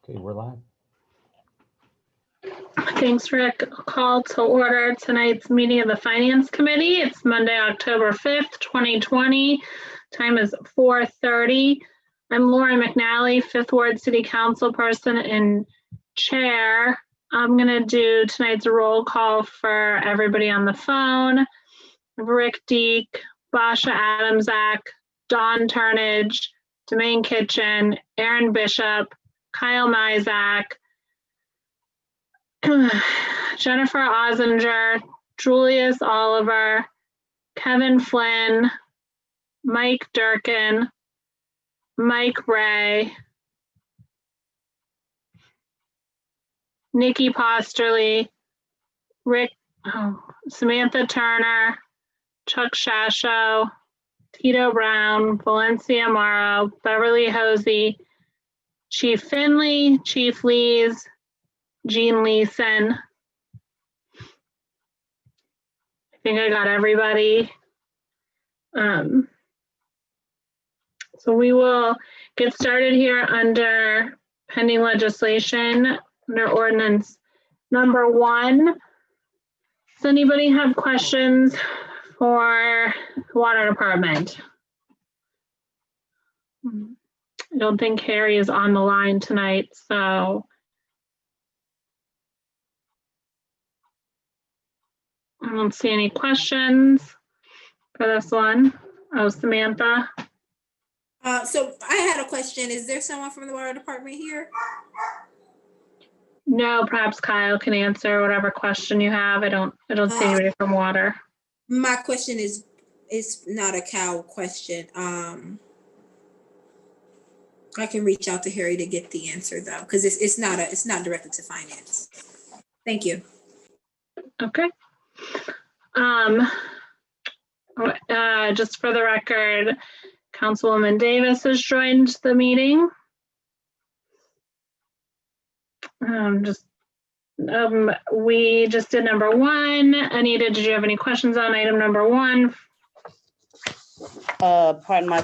Okay, we're live. Thanks, Rick. Call to order tonight's meeting of the Finance Committee. It's Monday, October 5th, 2020. Time is 4:30. I'm Lauren McNally, Fifth Ward City Council person and chair. I'm going to do tonight's roll call for everybody on the phone. Rick Deek, Basha Adamczak, Dawn Turnage, Domain Kitchen, Aaron Bishop, Kyle Mizak, Jennifer Ozinger, Julius Oliver, Kevin Flynn, Mike Durkin, Mike Ray, Nikki Posterly, Samantha Turner, Chuck Shasho, Tito Brown, Valencia Morrow, Beverly Hosey, Chief Finley, Chief Lees, Jean Leeson. I think I got everybody. So we will get started here under pending legislation, under ordinance number 1. Does anybody have questions for the water department? I don't think Harry is on the line tonight, so I don't see any questions for this one. Oh, Samantha. So I had a question. Is there someone from the water department here? No, perhaps Kyle can answer whatever question you have. I don't see anybody from water. My question is not a cow question. I can reach out to Harry to get the answer though, because it's not directed to finance. Thank you. Okay. Just for the record, Councilwoman Davis has joined the meeting. We just did number 1. Anita, did you have any questions on item number 1? Pardon my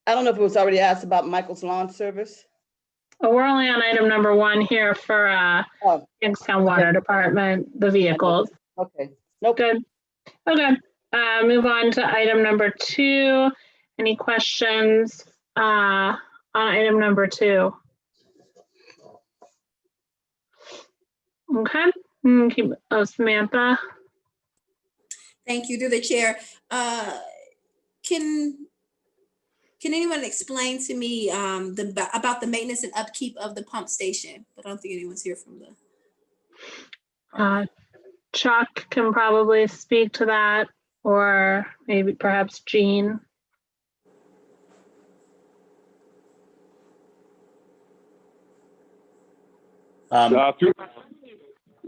I don't know if it was already asked about Michael's lawn service. Oh, we're only on item number 1 here for Youngstown Water Department, the vehicles. Okay. Nope. Good. Okay. Move on to item number 2. Any questions on item number 2? Okay. Samantha. Thank you. Through the chair. Can anyone explain to me about the maintenance and upkeep of the pump station? I don't think anyone's here from the. Chuck can probably speak to that, or maybe perhaps Jean.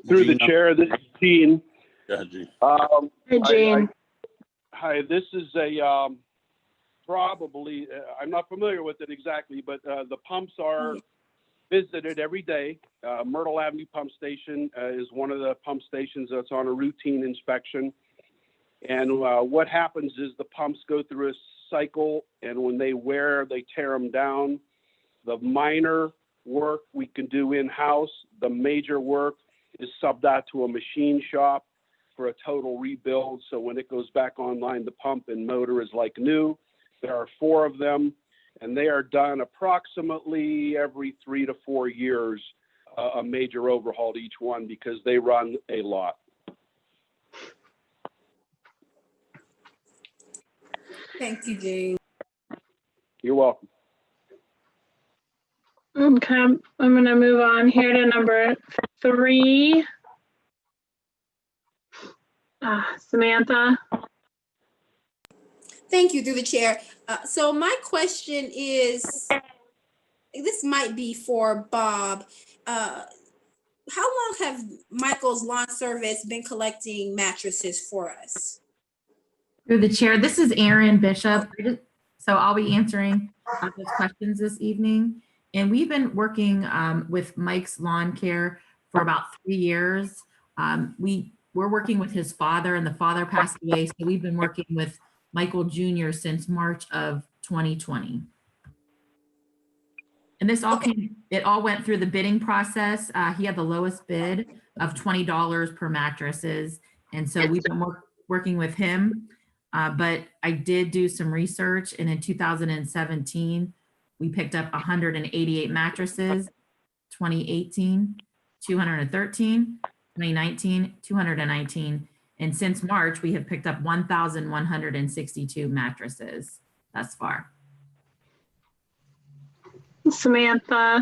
Through the chair, this is Gene. Yeah, Gene. Hey, Jean. Hi, this is a probably, I'm not familiar with it exactly, but the pumps are visited every day. Myrtle Avenue Pump Station is one of the pump stations that's on a routine inspection. And what happens is the pumps go through a cycle, and when they wear, they tear them down. The minor work we can do in-house. The major work is subbed out to a machine shop for a total rebuild. So when it goes back online, the pump and motor is like new. There are 4 of them, and they are done approximately every 3 to 4 years, a major overhaul to each one, because they run a lot. Thank you, Jane. You're welcome. Okay, I'm going to move on here to number 3. Samantha. Thank you, through the chair. So my question is, this might be for Bob. How long have Michael's Lawn Service been collecting mattresses for us? Through the chair, this is Aaron Bishop. So I'll be answering those questions this evening. And we've been working with Mike's Lawn Care for about 3 years. We're working with his father, and the father passed away. So we've been working with Michael Jr. since March of 2020. And this all Okay. it all went through the bidding process. He had the lowest bid of $20 per mattresses. And so we've been working with him. But I did do some research, and in 2017, we picked up 188 mattresses, 2018, 213, 2019, 219. And since March, we have picked up 1,162 mattresses thus far. Samantha,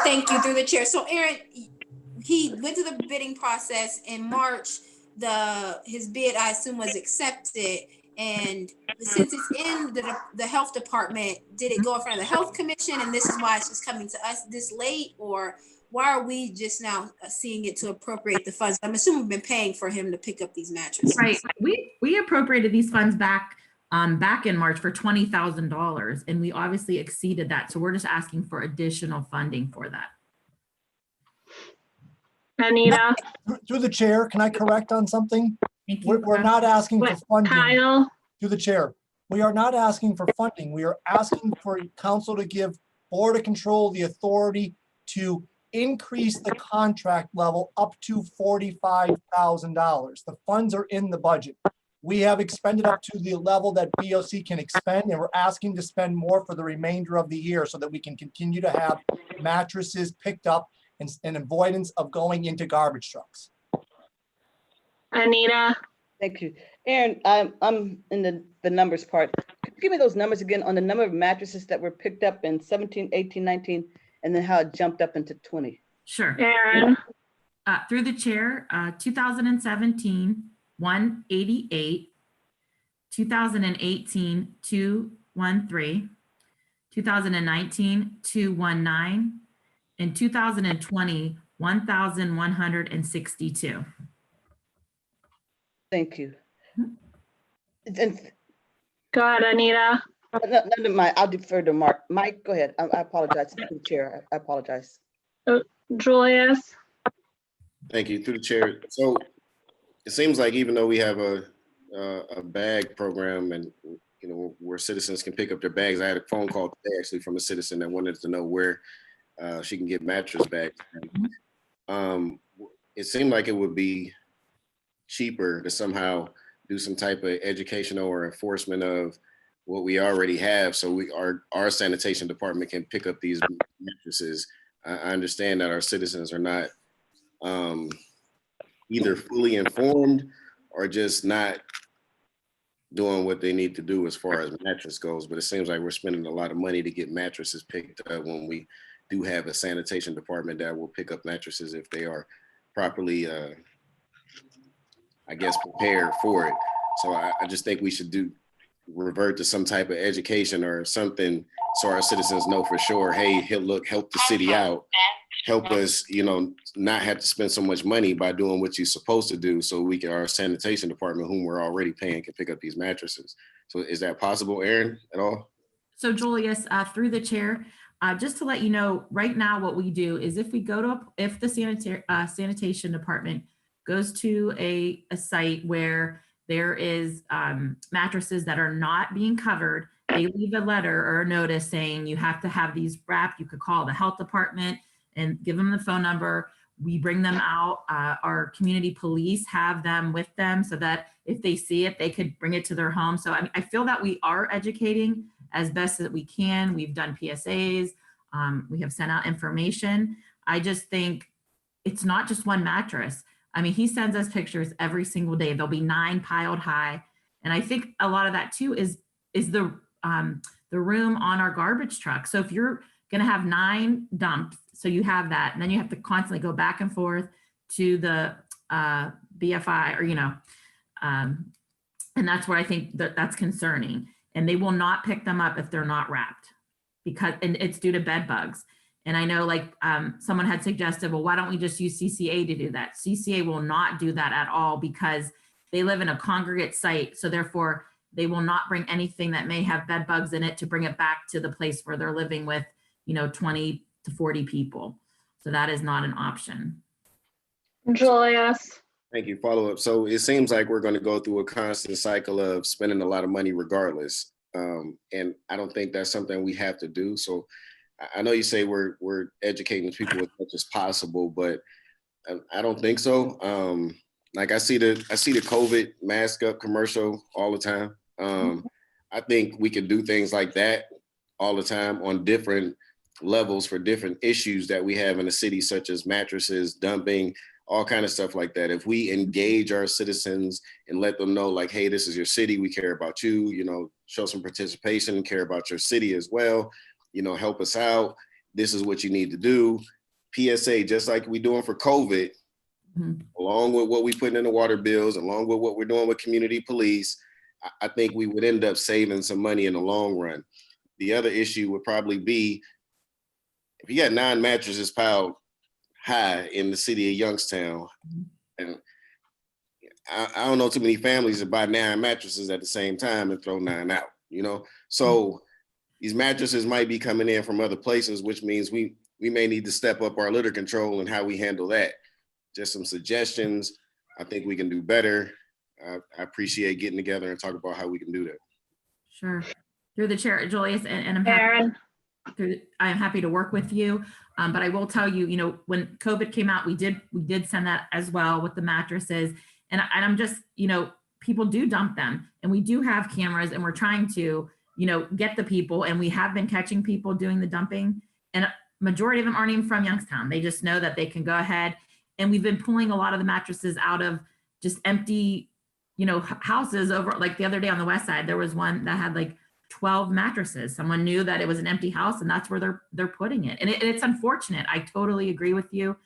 Thank you, through the chair. So Aaron, he went through the bidding process in March. His bid, I assume, was accepted. And since it's in the health department, did it go in front of the health commission? And this is why it's just coming to us this late? Or why are we just now seeing it to appropriate the funds? I'm assuming we've been paying for him to pick up these mattresses. Right. We appropriated these funds back in March for $20,000, and we obviously exceeded that. So we're just asking for additional funding for that. Anita, Through the chair, can I correct on something? Thank you. We're not asking for what, funding. Kyle, Through the chair, we are not asking for funding. We are asking for council to give Board of Control the authority to increase the contract level up to $45,000. The funds are in the budget. We have expended up to the level that BOC can expend, and we're asking to spend more for the remainder of the year so that we can continue to have mattresses picked up and avoidance of going into garbage trucks. Anita, Thank you. Aaron, I'm in the numbers part. Could you give me those numbers again on the number of mattresses that were picked up in 17, 18, 19, and then how it jumped up into 20? Sure. Aaron, Through the chair, 2017, 188, 2018, 213, 2019, 219, and 2020, 1,162. Thank you. Mhm. And go ahead, Anita. never mind, I'll defer to Mark. Mike, go ahead. I apologize to the chair. I apologize. Julius, Thank you, through the chair. So it seems like even though we have a bag program and, you know, where citizens can pick up their bags, I had a phone call today actually from a citizen that wanted to know where she can get mattress bags. It seemed like it would be cheaper to somehow do some type of educational or enforcement of what we already have, so our sanitation department can pick up these mattresses. I understand that our citizens are not either fully informed or just not doing what they need to do as far as mattress goes, but it seems like we're spending a lot of money to get mattresses picked up when we do have a sanitation department that will pick up mattresses if they are properly, I guess, prepared for it. So I just think we should revert to some type of education or something so our citizens know for sure, hey, help the city out, help us, you know, not have to spend so much money by doing what you're supposed to do, so our sanitation department, whom we're already paying, can pick up these mattresses. So is that possible, Aaron, at all? So Julius, through the chair, just to let you know, right now what we do is if the sanitation department goes to a site where there is mattresses that are not being covered, they leave a letter or a notice saying you have to have these wrapped. You could call the health department and give them the phone number. We bring them out. Our community police have them with them so that if they see it, they could bring it to their home. So I feel that we are educating as best as we can. We've done PSAs. We have sent out information. I just think it's not just one mattress. I mean, he sends us pictures every single day. There'll be 9 piled high. And I think a lot of that too is the room on our garbage truck. So if you're gonna have 9 dumps, so you have that, and then you have to constantly go back and forth to the BFI or, you know, and that's where I think that's concerning. And they will not pick them up if they're not wrapped and it's due to bed bugs. And I know like someone had suggested, well, why don't we just use CCA to do that? CCA will not do that at all because they live in a congregate site. So therefore they will not bring anything that may have bed bugs in it to bring it back to the place where they're living with, you know, 20 to 40 people. So that is not an option. Julius, Thank you. Follow up. So it seems like we're going to go through a constant cycle of spending a lot of money regardless. And I don't think that's something we have to do. So I know you say we're educating people as much as possible, but I don't think so. Like I see the COVID mask up commercial all the time. I think we could do things like that all the time on different levels for different issues that we have in the city, such as mattresses, dumping, all kind of stuff like that. If we engage our citizens and let them know, like, hey, this is your city, we care about you, you know, show some participation, care about your city as well, you know, help us out. This is what you need to do. PSA, just like we're doing for COVID, along with what we put in the water bills, along with what we're doing with community police, I think we would end up saving some money in the long run. The other issue would probably be if you got 9 mattresses piled high in the city of Youngstown, and I don't know too many families that buy 9 mattresses at the same time and throw 9 out, you know? So these mattresses might be coming in from other places, which means we may need to step up our litter control and how we handle that. Just some suggestions. I think we can do better. I appreciate getting together and talk about how we can do that. Sure. Through the chair, Julius, and I'm Aaron. I'm happy to work with you. But I will tell you, you know, when COVID came out, we did send that as well with the mattresses. And I'm just, you know, people do dump them, and we do have cameras, and we're trying to, you know, get the people, and we have been catching people doing the dumping, and majority of them aren't even from Youngstown. They just know that they can go ahead, and we've been pulling a lot of the mattresses out of just empty, you know, houses over, like the other day on the west side, there was one that had like 12 mattresses. Someone knew that it was an empty house, and that's where they're putting it. And it's unfortunate. I totally agree with you.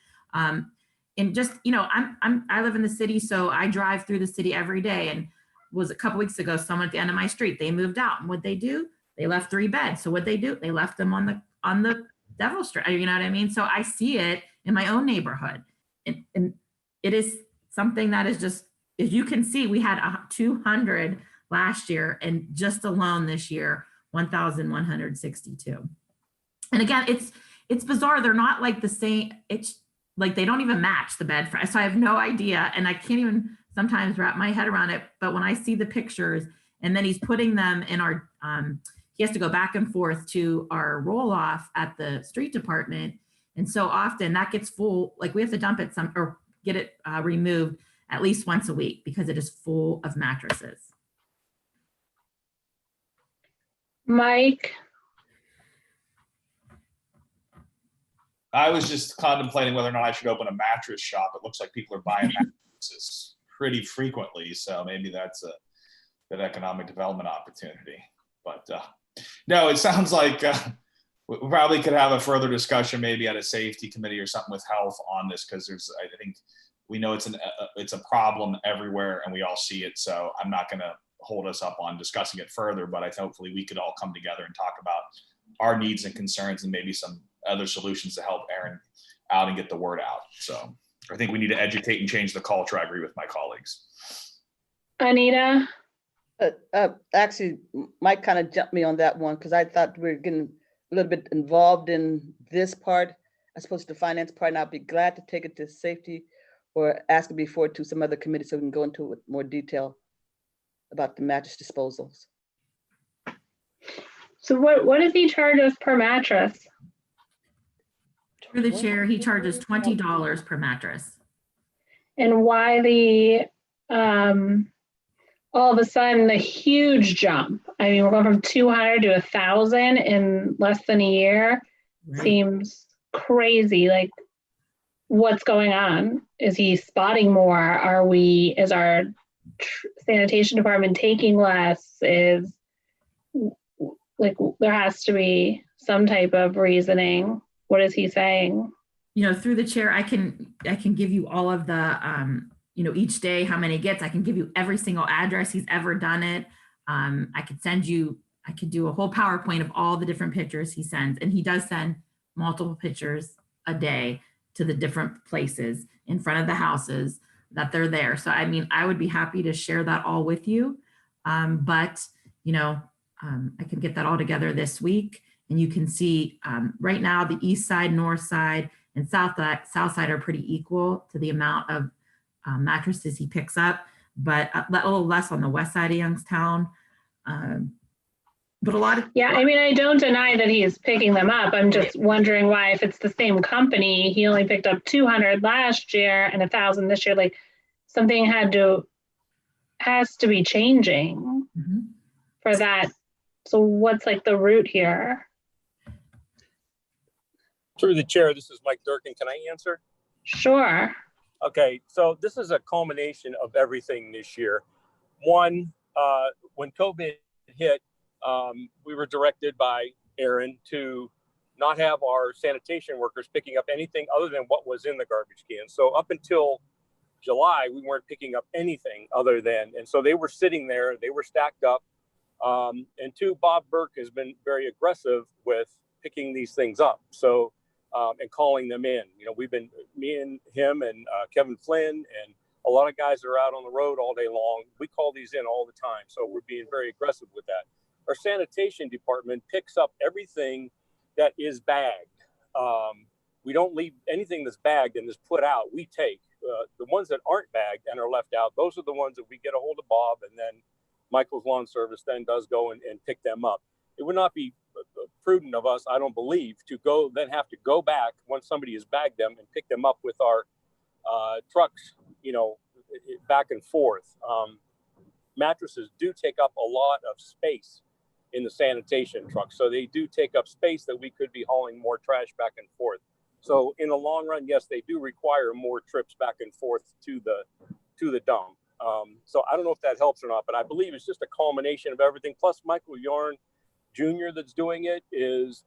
And just, you know, I live in the city, so I drive through the city every day. And was a couple weeks ago, someone at the end of my street, they moved out, and what'd they do? They left 3 beds. So what'd they do? They left them on the Devil Street. You know what I mean? So I see it in my own neighborhood, and it is something that is just, as you can see, we had 200 last year, and just alone this year, 1,162. And again, it's bizarre. They're not like the same. It's like they don't even match the bed frame. So I have no idea, and I can't even sometimes wrap my head around it. But when I see the pictures, and then he's putting them in our, he has to go back and forth to our roll off at the street department, and so often that gets full. Like we have to dump it or get it removed at least once a week because it is full of mattresses. Mike. I was just contemplating whether or not I should open a mattress shop. It looks like people are buying mattresses pretty frequently, so maybe that's a good economic development opportunity. But no, it sounds like we probably could have a further discussion maybe at a safety committee or something with health on this, because I think we know it's a problem everywhere and we all see it. So I'm not going to hold us up on discussing it further, but hopefully we could all come together and talk about our needs and concerns and maybe some other solutions to help Aaron out and get the word out. So I think we need to educate and change the culture. I agree with my colleagues. Anita. Actually, Mike kind of jumped me on that one because I thought we were getting a little bit involved in this part as opposed to the finance part, and I'll be glad to take it to safety or ask it before to some other committee so we can go into it with more detail about the mattress disposals. So what does he charge us per mattress? Through the chair, he charges $20 per mattress. And why the all of a sudden the huge jump? I mean, we're going from 200 to 1,000 in less than a year. Right. Seems crazy. Like, what's going on? Is he spotting more? Is our sanitation department taking less? Is like, there has to be some type of reasoning. What is he saying? You know, through the chair, I can give you all of the, you know, each day, how many gets. I can give you every single address he's ever done it. I could do a whole PowerPoint of all the different pictures he sends. And he does send multiple pictures a day to the different places in front of the houses that they're there. So, I mean, I would be happy to share that all with you. But, you know, I can get that all together this week. And you can see right now the east side, north side, and south side are pretty equal to the amount of mattresses he picks up, but a little less on the west side of Youngstown. But a lot of, Yeah, I mean, I don't deny that he's picking them up. I'm just wondering why, if it's the same company, he only picked up 200 last year and 1,000 this year. Like, something has to be changing Mhm. for that. So what's like the root here? Through the chair, this is Mike Durkin. Can I answer? Sure. Okay, so this is a culmination of everything this year. One, when COVID hit, we were directed by Aaron to not have our sanitation workers picking up anything other than what was in the garbage can. So up until July, we weren't picking up anything other than, and so they were sitting there, they were stacked up. And two, Bob Burke has been very aggressive with picking these things up. So, and calling them in. You know, we've been, me and him and Kevin Flynn and a lot of guys that are out on the road all day long. We call these in all the time. So we're being very aggressive with that. Our sanitation department picks up everything that is bagged. We don't leave anything that's bagged and is put out. We take the ones that aren't bagged and are left out. Those are the ones that we get a hold of Bob, and then Michael's Lawn Service then does go and pick them up. It would not be prudent of us, I don't believe, to go then have to go back once somebody has bagged them and pick them up with our trucks, you know, back and forth. Mattresses do take up a lot of space in the sanitation truck, so they do take up space that we could be hauling more trash back and forth. So in the long run, yes, they do require more trips back and forth to the dump. So I don't know if that helps or not, but I believe it's just a culmination of everything. Plus Michael Yarn Jr. that's doing it is,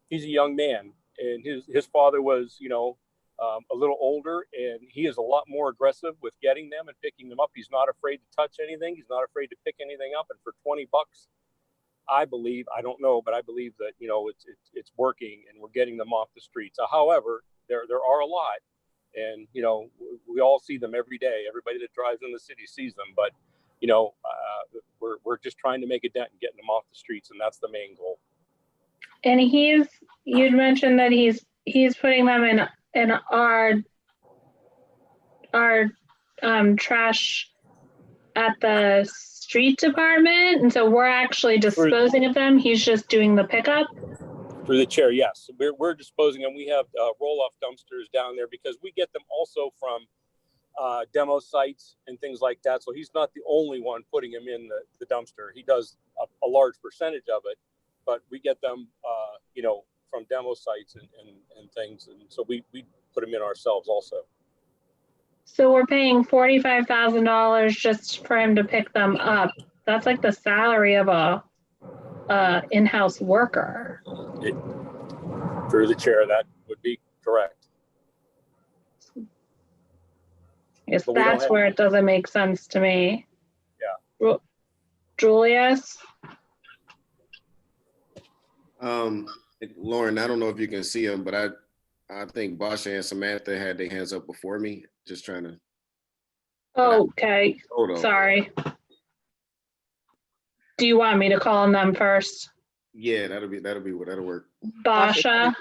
he's a young man, and his father was, you know, a little older, and he is a lot more aggressive with getting them and picking them up. He's not afraid to touch anything. He's not afraid to pick anything up. And for $20, I believe, I don't know, but I believe that, you know, it's working and we're getting them off the streets. However, there are a lot, and, you know, we all see them every day. Everybody that drives in the city sees them, but, you know, we're just trying to make a dent and getting them off the streets. And that's the main goal. And you'd mentioned that he's putting them in our trash at the street department, and so we're actually disposing of them. He's just doing the pickup. Through the chair, yes, we're disposing them. We have roll-off dumpsters down there because we get them also from demo sites and things like that. So he's not the only one putting them in the dumpster. He does a large percentage of it, but we get them, you know, from demo sites and things. And so we put them in ourselves also. So we're paying $45,000 just for him to pick them up. That's like the salary of a in-house worker. Through the chair, that would be correct. I guess But we don't that's have- where it doesn't make sense to me. Yeah. Julius? Lauren, I don't know if you can see them, but I think Basha and Samantha had their hands up before me, just trying to. Okay, Hold on. sorry. Do you want me to call on them first? Yeah, that'll work. Basha?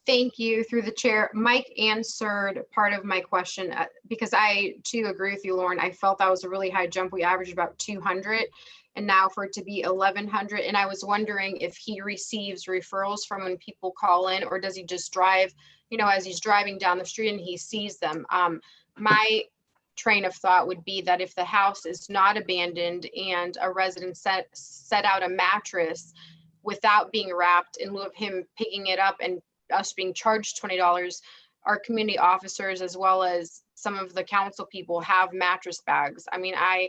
Thank you, through the chair. Mike answered part of my question because I too agree with you, Lauren. I felt that was a really high jump. We averaged about 200, and now for it to be 1,100. And I was wondering if he receives referrals from when people call in, or does he just drive, you know, as he's driving down the street and he sees them. My train of thought would be that if the house is not abandoned and a resident set out a mattress without being wrapped, in lieu of him picking it up and us being charged $20, our community officers as well as some of the council people have mattress bags. I mean, I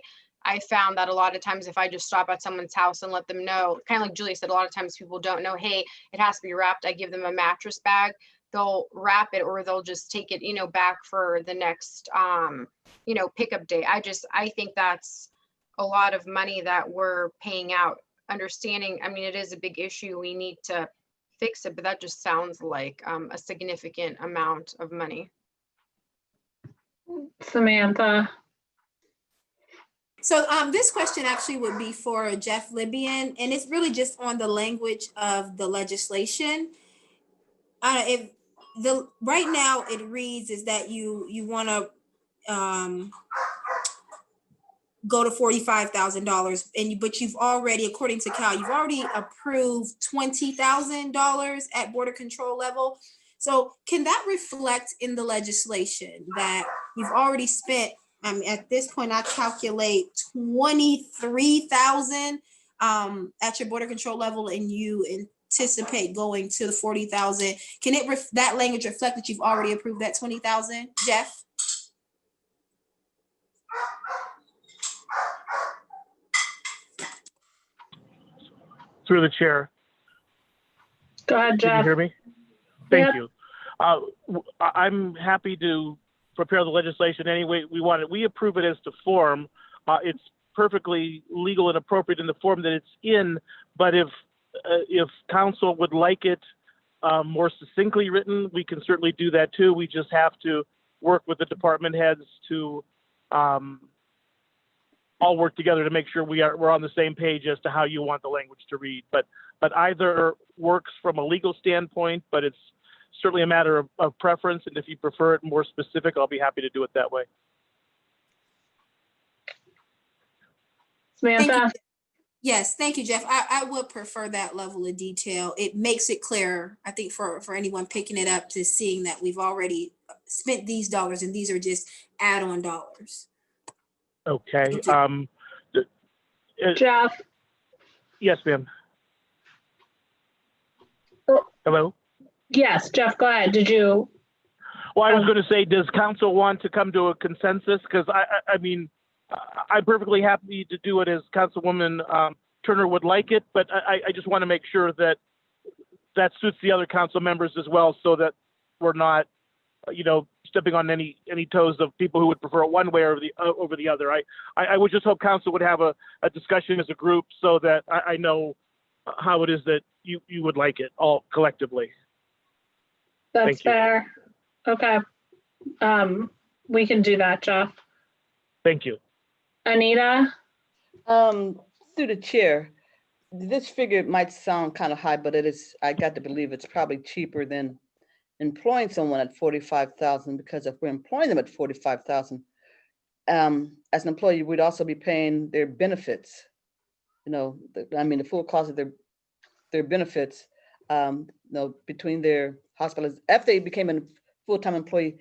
found that a lot of times if I just stop at someone's house and let them know, kind of like Julie said, a lot of times people don't know, hey, it has to be wrapped. I give them a mattress bag. They'll wrap it, or they'll just take it, you know, back for the next, you know, pickup day. I think that's a lot of money that we're paying out. Understanding, I mean, it is a big issue. We need to fix it, but that just sounds like a significant amount of money. Samantha? So this question actually would be for Jeff Libyan, and it's really just on the language of the legislation. If the right now it reads is that you want to go to $45,000, but you've already, according to Cal, you've already approved $20,000 at border control level. So can that reflect in the legislation that you've already spent? At this point, I calculate 23,000 at your border control level, and you anticipate going to the 40,000. Can that language reflect that you've already approved that 20,000, Jeff? Through the chair. Go ahead, Can you Jeff. hear me? Thank Yep. you. I'm happy to prepare the legislation any way we want it. We approve it as to form. It's perfectly legal and appropriate in the form that it's in. But if council would like it more succinctly written, we can certainly do that too. We just have to work with the department heads to all work together to make sure we're on the same page as to how you want the language to read. But either works from a legal standpoint, but it's certainly a matter of preference. And if you prefer it more specific, I'll be happy to do it that way. Samantha? Yes, thank you, Jeff. I would prefer that level of detail. It makes it clearer, I think, for anyone picking it up, to seeing that we've already spent these dollars and these are just add-on dollars. Okay. Jeff? Yes, ma'am. Oh. Hello? Yes, Jeff, go ahead. Did you? Well, I was going to say, does council want to come to a consensus? Because I mean, I'm perfectly happy to do it as Councilwoman Turner would like it, but I just want to make sure that that suits the other council members as well, so that we're not, stepping on any toes of people who would prefer it one way or over the other. I would just hope council would have a discussion as a group so that I know how it is that you would like it all collectively. That's fair. Okay. We can do that, Jeff. Thank you. Anita? Through the chair, this figure might sound kind of high, but it is, I got to believe it's probably cheaper than employing someone at 45,000, because if we're employing them at 45,000, as an employee, we'd also be paying their benefits. The full cost of their benefits, between their hospitals. If they became a full-time employee,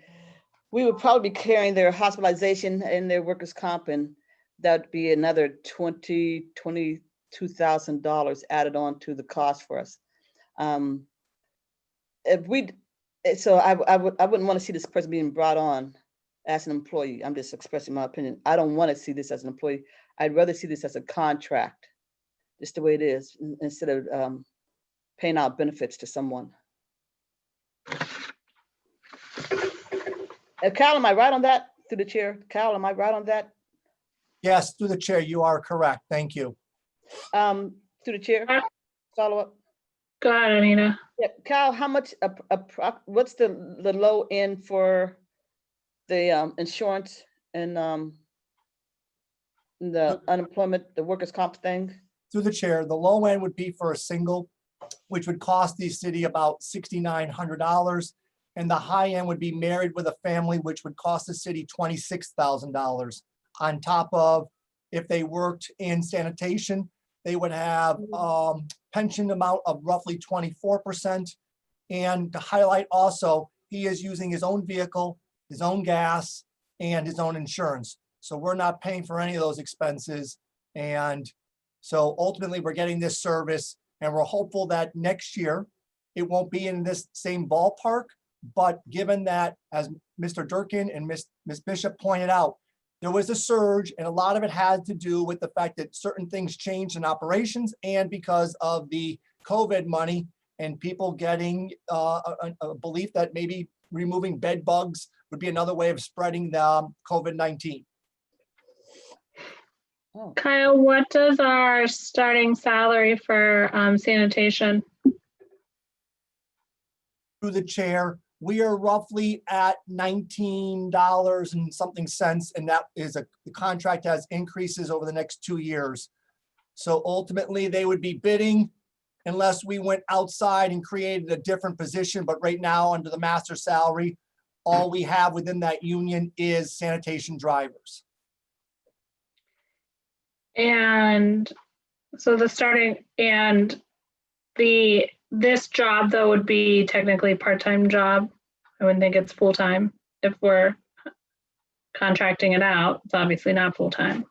we would probably be carrying their hospitalization and their workers' comp, and that'd be another $22,000 added on to the cost for us. So I wouldn't want to see this person being brought on as an employee. I'm just expressing my opinion. I don't want to see this as an employee. I'd rather see this as a contract, just the way it is, instead of paying out benefits to someone. Cal, am I right on that? Through the chair, Cal, am I right on that? Yes, through the chair, you are correct. Thank you. Through the chair, follow up. Go ahead, Anita. Yeah, Cal, how much? What's the low end for the insurance and the unemployment, the workers' comp thing? Through the chair, the low end would be for a single, which would cost the city about $6,900. And the high end would be married with a family, which would cost the city $26,000. On top of, if they worked in sanitation, they would have pension amount of roughly 24%. And to highlight also, he is using his own vehicle, his own gas, and his own insurance. So we're not paying for any of those expenses. And so ultimately, we're getting this service, and we're hopeful that next year it won't be in this same ballpark. But given that, as Mr. Durkin and Ms. Bishop pointed out, there was a surge, and a lot of it had to do with the fact that certain things changed in operations, and because of the COVID money and people getting a belief that maybe removing bed bugs would be another way of spreading the COVID-19. Kyle, what does our starting salary for sanitation? Through the chair, we are roughly at $19 and something cents, and that is the contract has increases over the next 2 years. So ultimately, they would be bidding unless we went outside and created a different position. But right now, under the master salary, all we have within that union is sanitation drivers. And so the starting and this job though would be technically a part-time job. I wouldn't think it's full-time if we're contracting it out. It's obviously not full-time.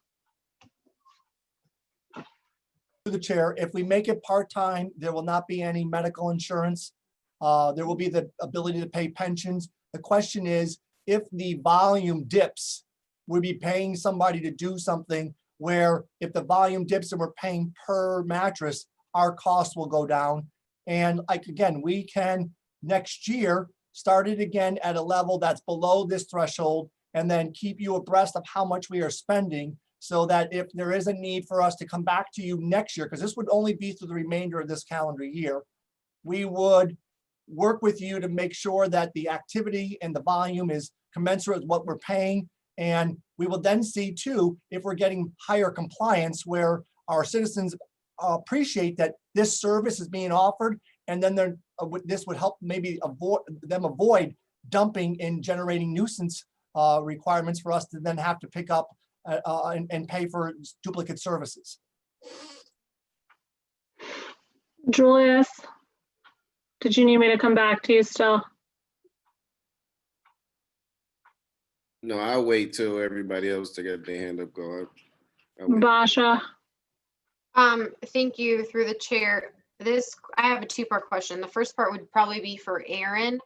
To the chair, if we make it part-time, there will not be any medical insurance. There will be the ability to pay pensions. The question is, if the volume dips, we'll be paying somebody to do something where if the volume dips and we're paying per mattress, our costs will go down. And like, again, we can next year start it again at a level that's below this threshold and then keep you abreast of how much we are spending so that if there is a need for us to come back to you next year, because this would only be through the remainder of this calendar year, we would work with you to make sure that the activity and the volume is commensurate with what we're paying. And we will then see too, if we're getting higher compliance where our citizens appreciate that this service is being offered, and then this would help maybe avoid dumping and generating nuisance requirements for us to then have to pick up and pay for duplicate services. Julius, did you need me to come back to you still? No, I'll wait till everybody else to get their hand up going. Basha? Thank you through the chair. I have a two-part question. The first part would probably be for Aaron.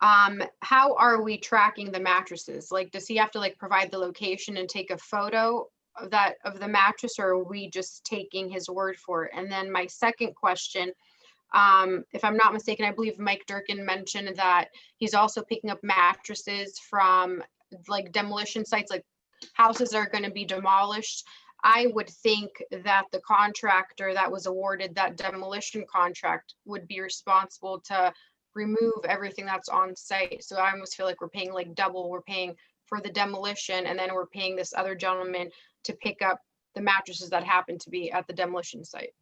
How are we tracking the mattresses? Like, does he have to like provide the location and take a photo of the mattress, or are we just taking his word for it? And then my second question, if I'm not mistaken, I believe Mike Durkin mentioned that he's also picking up mattresses from like demolition sites, like houses are going to be demolished. I would think that the contractor that was awarded that demolition contract would be responsible to remove everything that's on site. So I almost feel like we're paying like double. We're paying for the demolition, and then we're paying this other gentleman to pick up the mattresses that happen to be at the demolition site.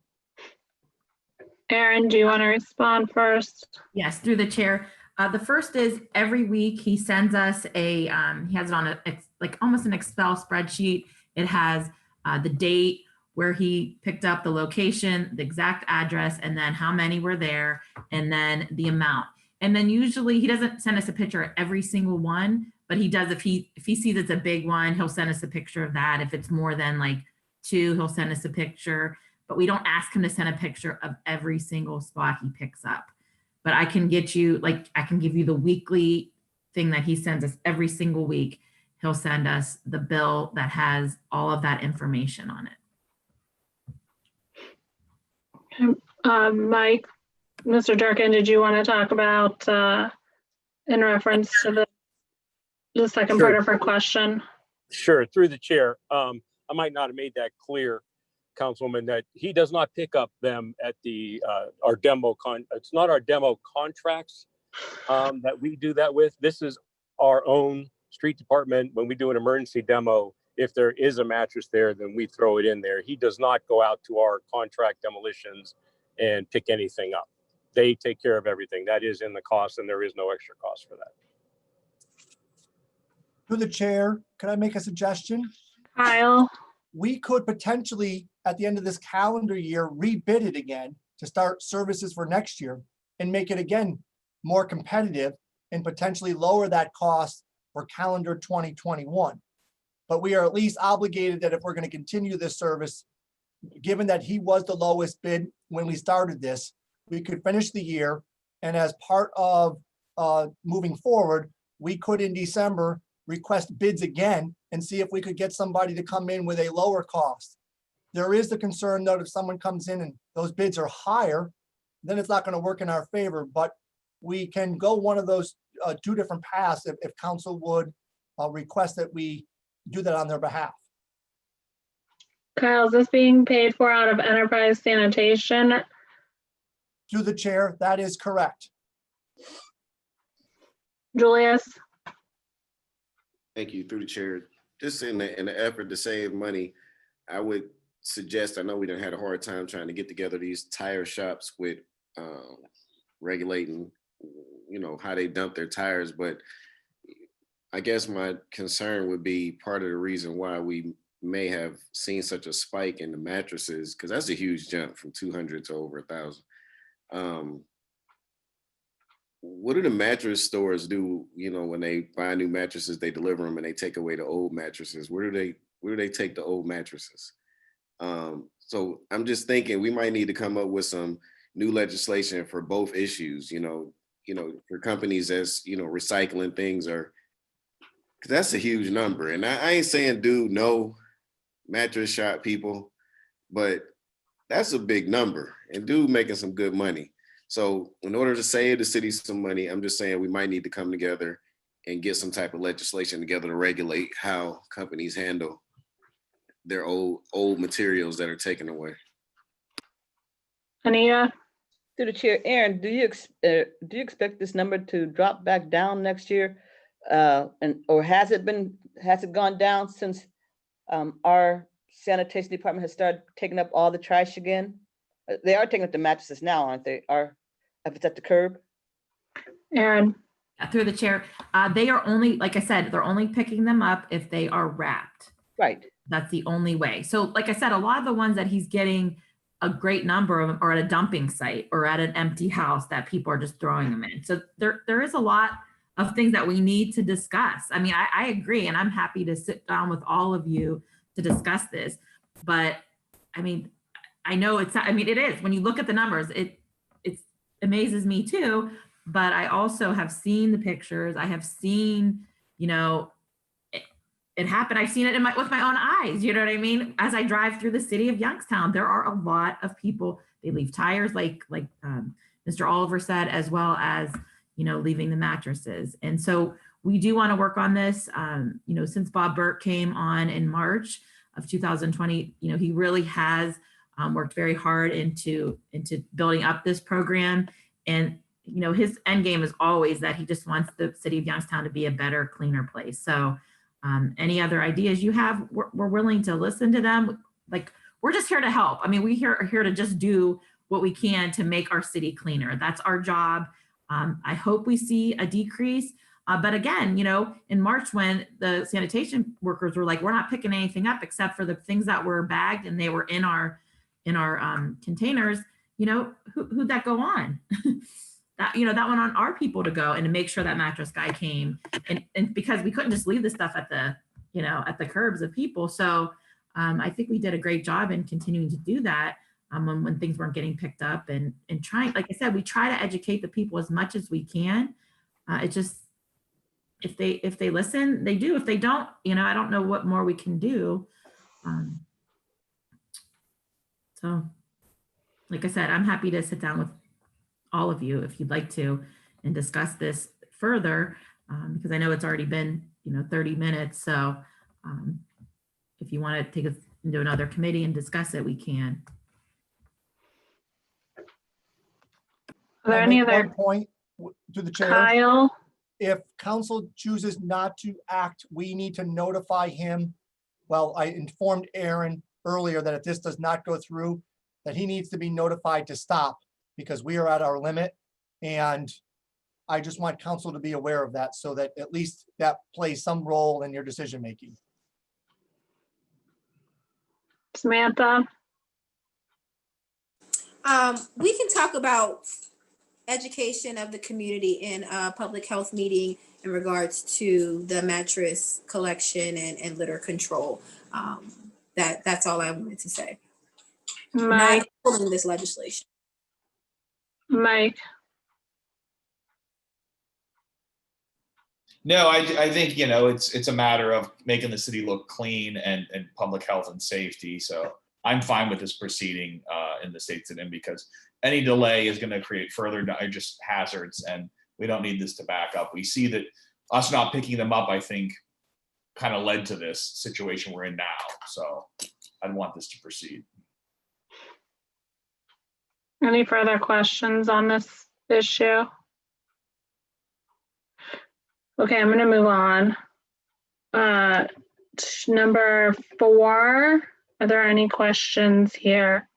Aaron, do you want to respond first? Yes, through the chair. The first is every week he sends us he has it on like almost an Excel spreadsheet. It has the date, where he picked up, the location, the exact address, and then how many were there, and then the amount. And then usually he doesn't send us a picture of every single one, but he does if he sees it's a big one, he'll send us a picture of that. If it's more than like 2, he'll send us a picture, but we don't ask him to send a picture of every single spot he picks up. But I can get you, I can give you the weekly thing that he sends us every single week. He'll send us the bill that has all of that information on it. Mike, Mr. Durkin, did you want to talk about in reference to the second part of her question? Sure, through the chair. I might not have made that clear, Councilwoman, that he does not pick up them at the our demo it's not our demo contracts that we do that with. This is our own street department. When we do an emergency demo, if there is a mattress there, then we throw it in there. He does not go out to our contract demolitions and pick anything up. They take care of everything. That is in the cost, and there is no extra cost for that. Through the chair, can I make a suggestion? Kyle? We could potentially, at the end of this calendar year, rebid it again to start services for next year and make it again more competitive and potentially lower that cost for calendar 2021. But we are at least obligated that if we're going to continue this service, given that he was the lowest bid when we started this, we could finish the year. And as part of moving forward, we could in December request bids again and see if we could get somebody to come in with a lower cost. There is the concern that if someone comes in and those bids are higher, then it's not going to work in our favor. But we can go one of those 2 different paths if council would request that we do that on their behalf. Kyle, is this being paid for out of enterprise sanitation? Through the chair, that is correct. Julius? Thank you, through the chair. Just in the effort to save money, I would suggest, I know we done had a hard time trying to get together these tire shops with regulating, how they dump their tires, but I guess my concern would be part of the reason why we may have seen such a spike in the mattresses, because that's a huge jump from 200 to over 1,000. What do the mattress stores do? You know, when they buy new mattresses, they deliver them and they take away the old mattresses. Where do they take the old mattresses? So I'm just thinking we might need to come up with some new legislation for both issues. You know, for companies that's recycling things, or because that's a huge number. And I ain't saying do no mattress shop people, but that's a big number, and dude making some good money. So in order to save the city some money, I'm just saying we might need to come together and get some type of legislation together to regulate how companies handle their old materials that are taken away. Anita? Through the chair, Aaron, do you expect this number to drop back down next year? Or has it gone down since our sanitation department has started taking up all the trash again? They are taking up the mattresses now, aren't they? If it's at the curb? Aaron? Through the chair, they are only, like I said, they're only picking them up if they are wrapped. Right. That's the only way. So like I said, a lot of the ones that he's getting a great number of are at a dumping site or at an empty house that people are just throwing them in. So there is a lot of things that we need to discuss. I mean, I agree, and I'm happy to sit down with all of you to discuss this. But I mean, I know it is. When you look at the numbers, it amazes me too. But I also have seen the pictures. I have seen, it happened. I've seen it with my own eyes. You know what I mean? As I drive through the city of Youngstown, there are a lot of people. They leave tires, like Mr. Oliver said, as well as leaving the mattresses. And so we do want to work on this. Since Bob Burke came on in March of 2020, he really has worked very hard into building up this program. And his end game is always that he just wants the city of Youngstown to be a better, cleaner place. So any other ideas you have, we're willing to listen to them. Like, we're just here to help. I mean, we are here to just do what we can to make our city cleaner. That's our job. I hope we see a decrease. But again, in March, when the sanitation workers were like, we're not picking anything up except for the things that were bagged and they were in our containers, who'd that go on? That went on our people to go and to make sure that mattress guy came, and because we couldn't just leave the stuff at the curbs of people. So I think we did a great job in continuing to do that when things weren't getting picked up, and trying, like I said, we try to educate the people as much as we can. It just, if they listen, they do. If they don't, I don't know what more we can do. So like I said, I'm happy to sit down with all of you if you'd like to and discuss this further, because I know it's already been 30 minutes. So if you want to take us into another committee and discuss it, we can. Are there any other? One point to the chair. Kyle? If council chooses not to act, we need to notify him. Well, I informed Aaron earlier that if this does not go through, that he needs to be notified to stop, because we are at our limit. And I just want council to be aware of that, so that at least that plays some role in your decision-making. Samantha? We can talk about education of the community in a public health meeting in regards to the mattress collection and litter control. That's all I wanted to say. Mike? Not pulling this legislation. Mike? No, I think, it's a matter of making the city look clean and public health and safety. So I'm fine with this proceeding in the states it's in, because any delay is going to create further just hazards, and we don't need this to back up. We see that us not picking them up, I think, kind of led to this situation we're in now. So I'd want this to proceed. Any further questions on this issue? Okay, I'm going to move on. Number 4, are there any questions here?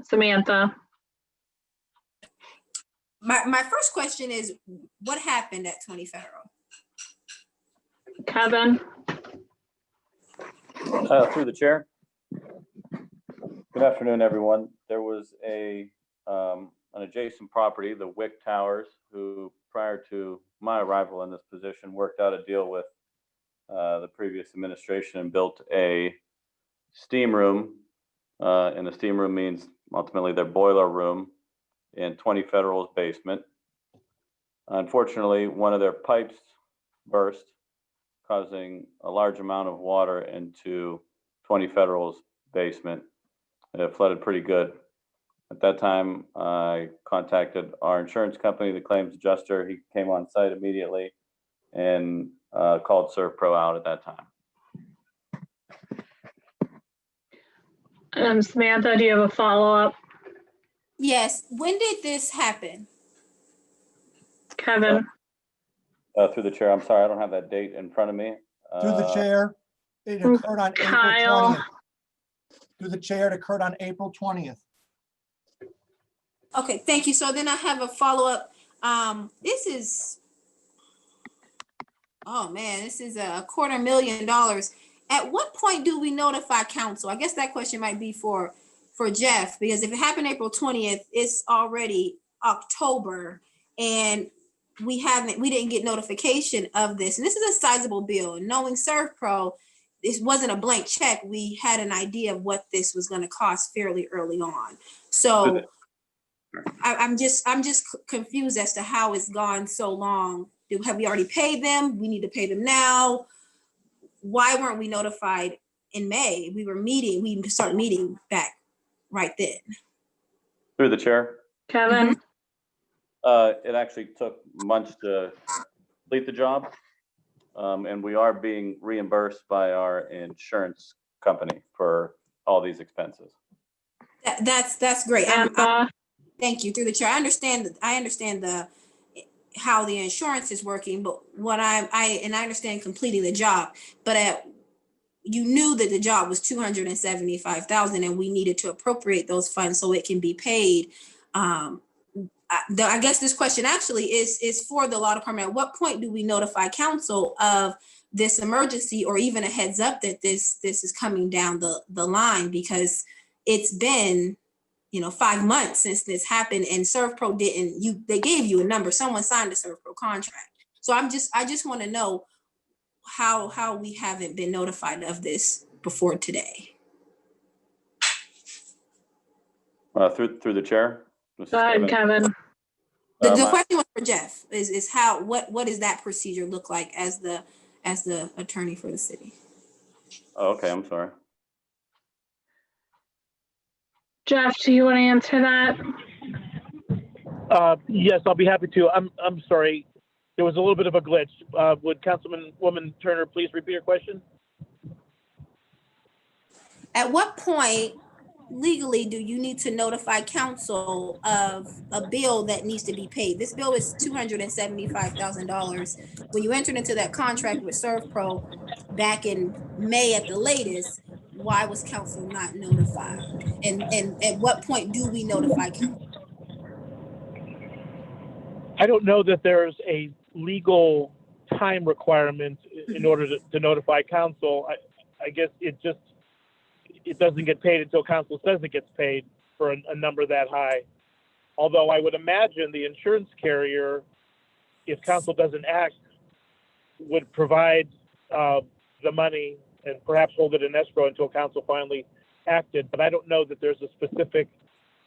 Samantha? My first question is, what happened at 20 Federal? Kevin? Through the chair. Good afternoon, everyone. There was an adjacent property, the Wick Towers, who prior to my arrival in this position worked out a deal with the previous administration and built a steam room. And the steam room means ultimately their boiler room in 20 Federal's basement. Unfortunately, one of their pipes burst, causing a large amount of water into 20 Federal's basement. It flooded pretty good. At that time, I contacted our insurance company, the claims adjuster. He came on site immediately and called ServPro out at that time. Samantha, do you have a follow-up? Yes, when did this happen? Kevin? Through the chair, I'm sorry, I don't have that date in front of me. Through the chair, it occurred on April Kyle. 20th. Through the chair, it occurred on April 20th. Okay, thank you. So then I have a follow-up. This is, oh man, this is $250,000. At what point do we notify council? I guess that question might be for Jeff, because if it happened April 20th, it's already October and we didn't get notification of this. And this is a sizable bill. Knowing ServPro, this wasn't a blank check. We had an idea of what this was going to cost fairly early on. So I'm just confused as to how it's gone so long. Have we already paid them? We need to pay them now. Why weren't we notified in May? We started meeting back right then. Through the chair. Kevin? It actually took months to complete the job. And we are being reimbursed by our insurance company for all these expenses. That's great. Thank you. Through the chair, I understand how the insurance is working, but what I understand completing the job, but you knew that the job was $275,000 and we needed to appropriate those funds so it can be paid. I guess this question actually is for the law department. At what point do we notify council of this emergency or even a heads up that this is coming down the line? Because it's been 5 months since this happened and ServPro they gave you a number. Someone signed a ServPro contract. So I just want to know how we haven't been notified of this before today. Through the chair. Go ahead, Kevin. The question was for Jeff. Is what does that procedure look like as the attorney for the city? Oh, okay, I'm sorry. Jeff, do you want to answer that? Yes, I'll be happy to. I'm sorry. There was a little bit of a glitch. Would Councilwoman Turner please repeat your question? At what point legally do you need to notify council of a bill that needs to be paid? This bill is $275,000. When you entered into that contract with ServPro back in May at the latest, why was council not notified? And at what point do we notify council? I don't know that there's a legal time requirement in order to notify council. I guess it doesn't get paid until council says it gets paid for a number that high. Although I would imagine the insurance carrier, if council doesn't act, would provide the money and perhaps hold it in escrow until council finally acted. But I don't know that there's a specific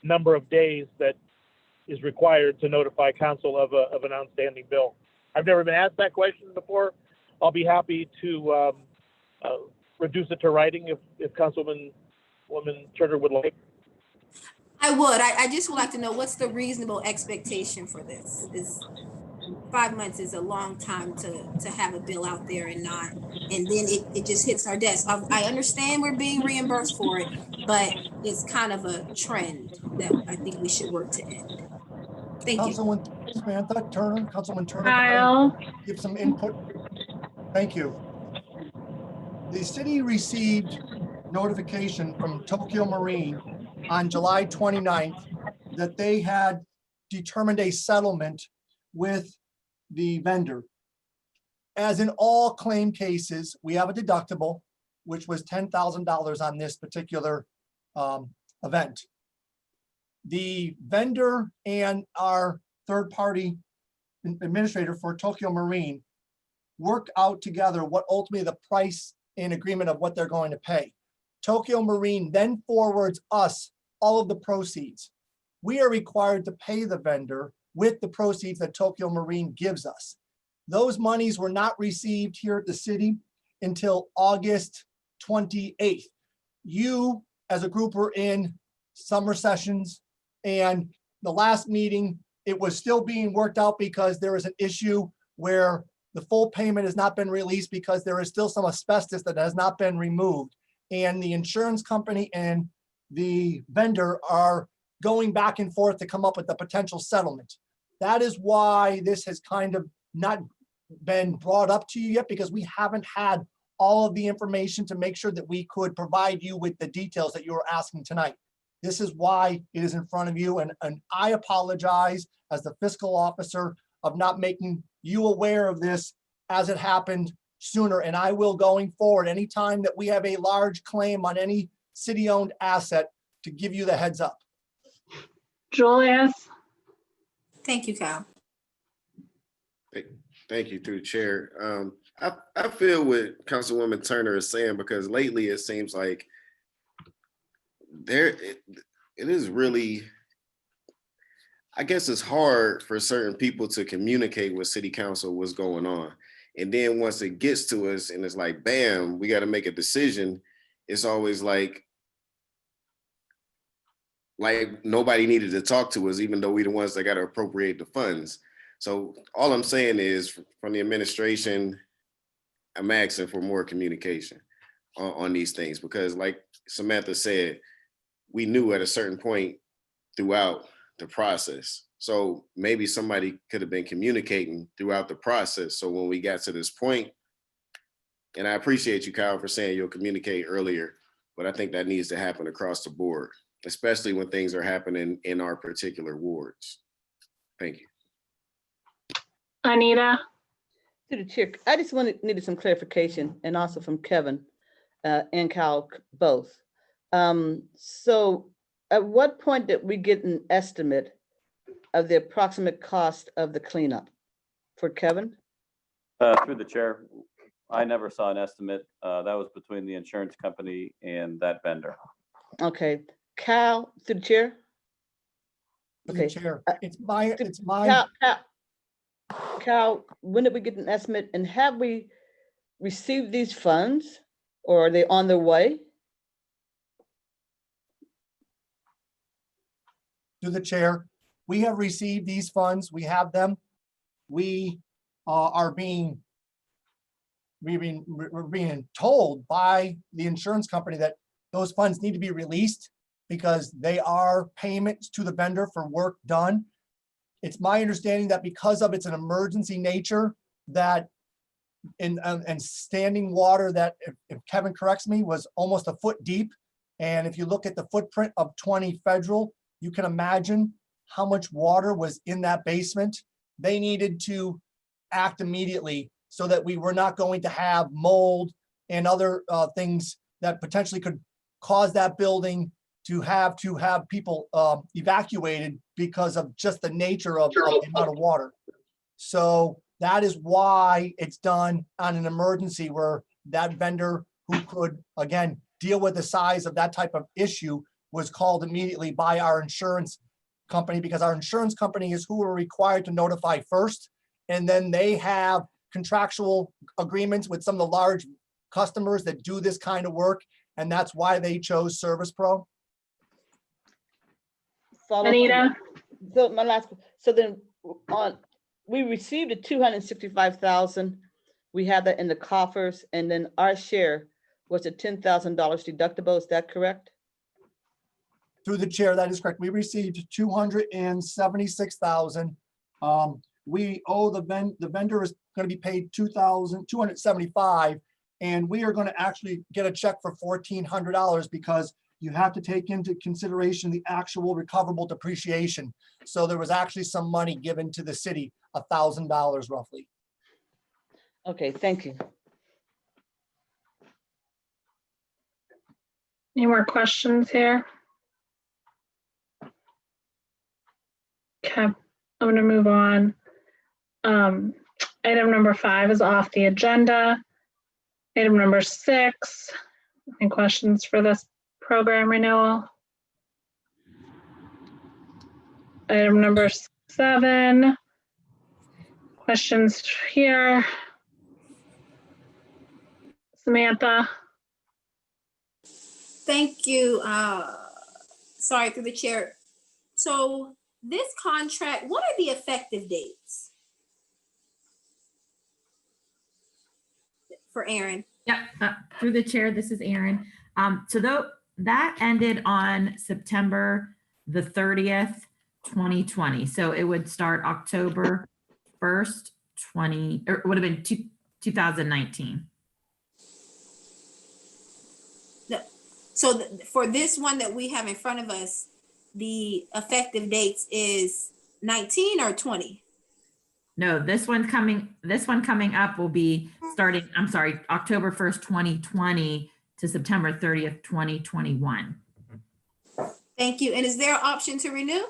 number of days that is required to notify council of an outstanding bill. I've never been asked that question before. I'll be happy to reduce it to writing if Councilwoman Turner would like. I would. I just would like to know what's the reasonable expectation for this. 5 months is a long time to have a bill out there and then it just hits our desk. I understand we're being reimbursed for it, but it's kind of a trend that I think we should work to end. Thank you. Councilwoman Turner, Kyle. give some input. Thank you. The city received notification from Tokyo Marine on July 29th that they had determined a settlement with the vendor. As in all claim cases, we have a deductible. which was $10,000 on this particular event. The vendor and our third-party administrator for Tokyo Marine worked out together what ultimately the price and agreement of what they're going to pay. Tokyo Marine then forwards us all of the proceeds. We are required to pay the vendor with the proceeds that Tokyo Marine gives us. Those monies were not received here at the city until August 28th. You, as a group, were in summer sessions, and the last meeting, it was still being worked out because there is an issue where the full payment has not been released because there is still some asbestos that has not been removed. And the insurance company and the vendor are going back and forth to come up with a potential settlement. That is why this has kind of not been brought up to you yet, because we haven't had all of the information to make sure that we could provide you with the details that you are asking tonight. This is why it is in front of you, and I apologize as the fiscal officer of not making you aware of this as it happened sooner. And I will, going forward, anytime that we have a large claim on any city-owned asset, to give you the heads up. Julius? Thank you, Cal. Thank you, through the chair. I feel what Councilwoman Turner is saying, because lately it seems like it is really, I guess it's hard for certain people to communicate with city council what's going on. And then once it gets to us and it's like, bam, we got to make a decision. It's always like nobody needed to talk to us, even though we the ones that got to appropriate the funds. So all I'm saying is, from the administration, I'm asking for more communication on these things, because like Samantha said, we knew at a certain point throughout the process. So maybe somebody could have been communicating throughout the process. So when we got to this point, and I appreciate you, Kyle, for saying you'll communicate earlier, but I think that needs to happen across the board, especially when things are happening in our particular wards. Thank you. Anita? To the chair, I just needed some clarification, and also from Kevin and Kyle both. So at what point did we get an estimate of the approximate cost of the cleanup? For Kevin? Through the chair, I never saw an estimate. That was between the insurance company and that vendor. Okay, Cal, through the chair? Through the Okay. chair. It's my. Cal, when did we get an estimate, and have we received these funds, or are they on their way? To the chair, we have received these funds. We have them. We we're being told by the insurance company that those funds need to be released because they are payments to the vendor for work done. It's my understanding that because of it's an emergency nature, that and standing water that, if Kevin corrects me, was almost a foot deep. And if you look at the footprint of 20 Federal, you can imagine how much water was in that basement. They needed to act immediately so that we were not going to have mold and other things that potentially could cause that building to have people evacuated because of just the nature of the amount of water. So that is why it's done on an emergency, where that vendor who could, again, deal with the size of that type of issue was called immediately by our insurance company, because our insurance company is who are required to notify first. And then they have contractual agreements with some of the large customers that do this kind of work. And that's why they chose Service Pro. Anita? So my last, so then we received the 265,000. We had that in the coffers, and then our share was a $10,000 deductible. Is that correct? Through the chair, that is correct. We received 276,000. We owe the vendor is going to be paid 2,275, and we are going to actually get a check for $1,400 because you have to take into consideration the actual recoverable depreciation. So there was actually some money given to the city, $1,000 roughly. Okay, thank you. Any more questions here? Okay, I'm gonna move on. Item number 5 is off the agenda. Item number 6, any questions for this program renewal? Item number 7, questions here. Samantha? Thank you. Sorry, through the chair. So this contract, what are the effective dates? For Aaron. Yep, through the chair, this is Aaron. So that ended on September the 30th, 2020. So it would start October 1st, or it would have been 2019. So for this one that we have in front of us, the effective dates is 19 or 20? No, this one coming up will be starting, I'm sorry, October 1st, 2020 to September 30th, 2021. Thank you. And is there an option to renew?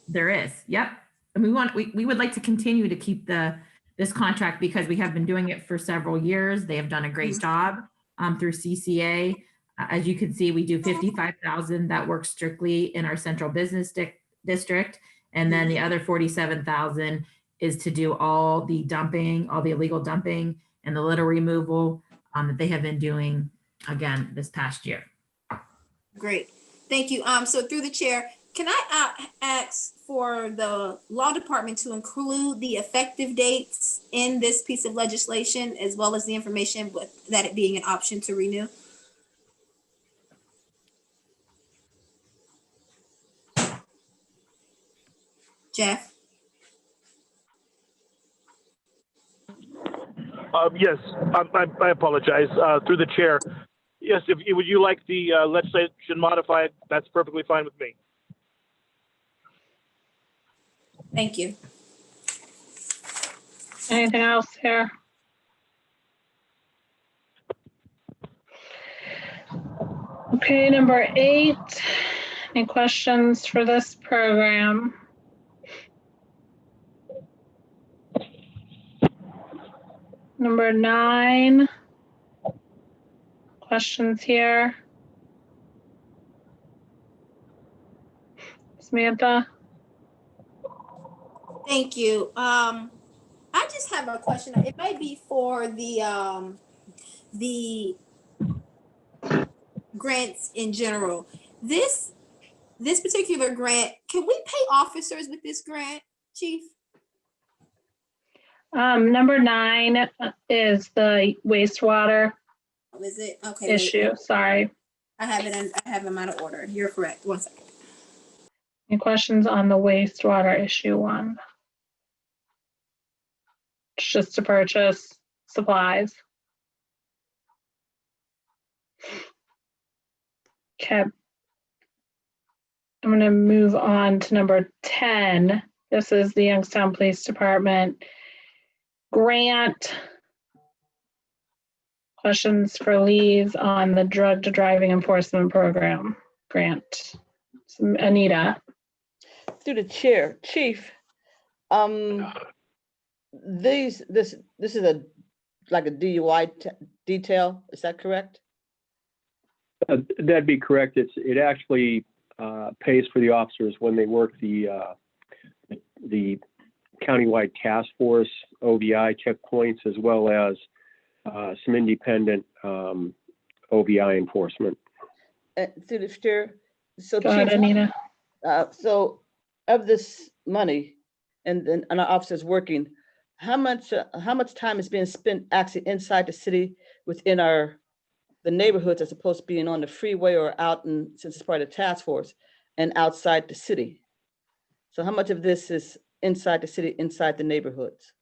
There is, yep. And we would like to continue to keep this contract because we have been doing it for several years. They have done a great job through CCA. As you can see, we do 55,000 that works strictly in our central business district. And then the other 47,000 is to do all the dumping, all the illegal dumping and the litter removal that they have been doing again this past year. Great, thank you. So through the chair, can I ask for the law department to include the effective dates in this piece of legislation as well as the information with that it being an option to renew? Jeff? Yes, I apologize. Through the chair. Yes, would you like the legislation modified? That's perfectly fine with me. Thank you. Anything else here? Okay, number 8, any questions for this program? Number 9, questions here? Samantha? Thank you. I just have a question. It might be for the grants in general. This particular grant, can we pay officers with this grant, Chief? Number 9 is the wastewater Oh, is it? Okay. issue, wait. sorry. I have them out of order. You're correct. 1 second. Any questions on the wastewater issue one? It's just to purchase supplies. Okay. I'm going to move on to number 10. This is the Youngstown Police Department grant. Questions for Lee's on the drug to driving enforcement program grant. Anita. Through the chair, Chief, this is like a DUI detail, is that correct? That'd be correct. It actually pays for the officers when they work the countywide task force OVI checkpoints, as well as some independent OVI enforcement. Through the chair, so Go ahead, Chief, Anita. So of this money and our officers working, how much time is being spent actually inside the city within the neighborhoods as opposed to being on the freeway or out in, since it's part of the task force, and outside the city? So how much of this is inside the city, inside the neighborhoods?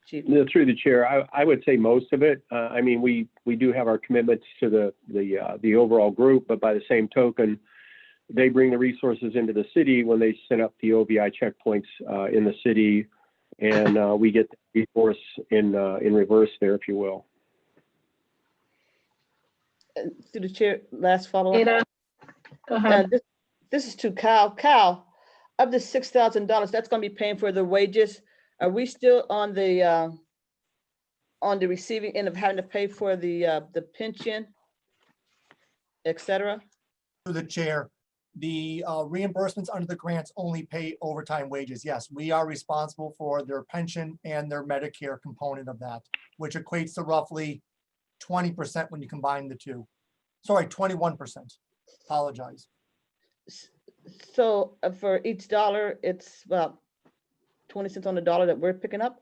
Chief. Through the chair, I would say most of it. I mean, we do have our commitments to the overall group, but by the same token, they bring the resources into the city when they set up the OVI checkpoints in the city, and we get the resource in reverse there, if you will. Through the chair, last follow-up. Anita, go ahead. This is to Kyle. Kyle, of the $6,000, that's gonna be paying for the wages. Are we still on the receiving end of having to pay for the pension, et cetera? Through the chair, the reimbursements under the grants only pay overtime wages. Yes, we are responsible for their pension and their Medicare component of that, which equates to roughly 20% when you combine the two. Sorry, 21%. Apologize. So for each dollar, it's about 20 cents on the dollar that we're picking up?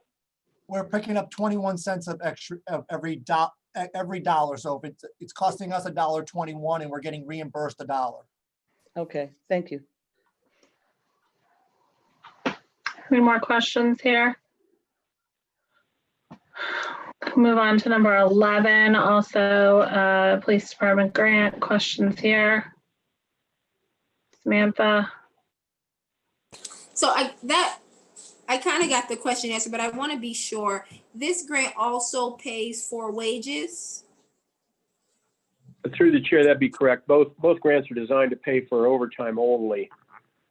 We're picking up 21 cents of extra of every dollar. So if it's costing us $1.21 and we're getting reimbursed $1. Okay, thank you. Any more questions here? Move on to number 11, also Police Department grant questions here. Samantha. So I kind of got the question answered, but I want to be sure. This grant also pays for wages? Through the chair, that'd be correct. Both grants are designed to pay for overtime only.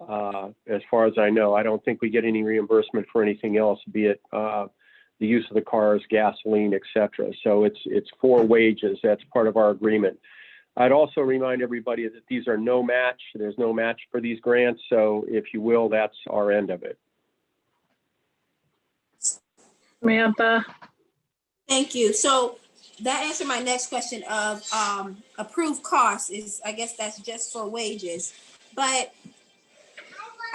As far as I know, I don't think we get any reimbursement for anything else, be it the use of the cars, gasoline, et cetera. So it's for wages. That's part of our agreement. I'd also remind everybody that these are no match. There's no match for these grants. So if you will, that's our end of it. Samantha. Thank you. So that answered my next question of approved costs is, I guess that's just for wages. But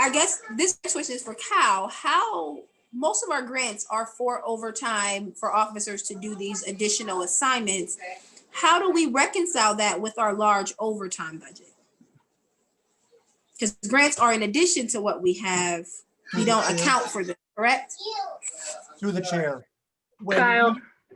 I guess this question is for Cal. How most of our grants are for overtime for officers to do these additional assignments. How do we reconcile that with our large overtime budget? Because grants are in addition to what we have. We don't account for them, correct? Through the chair. Kyle.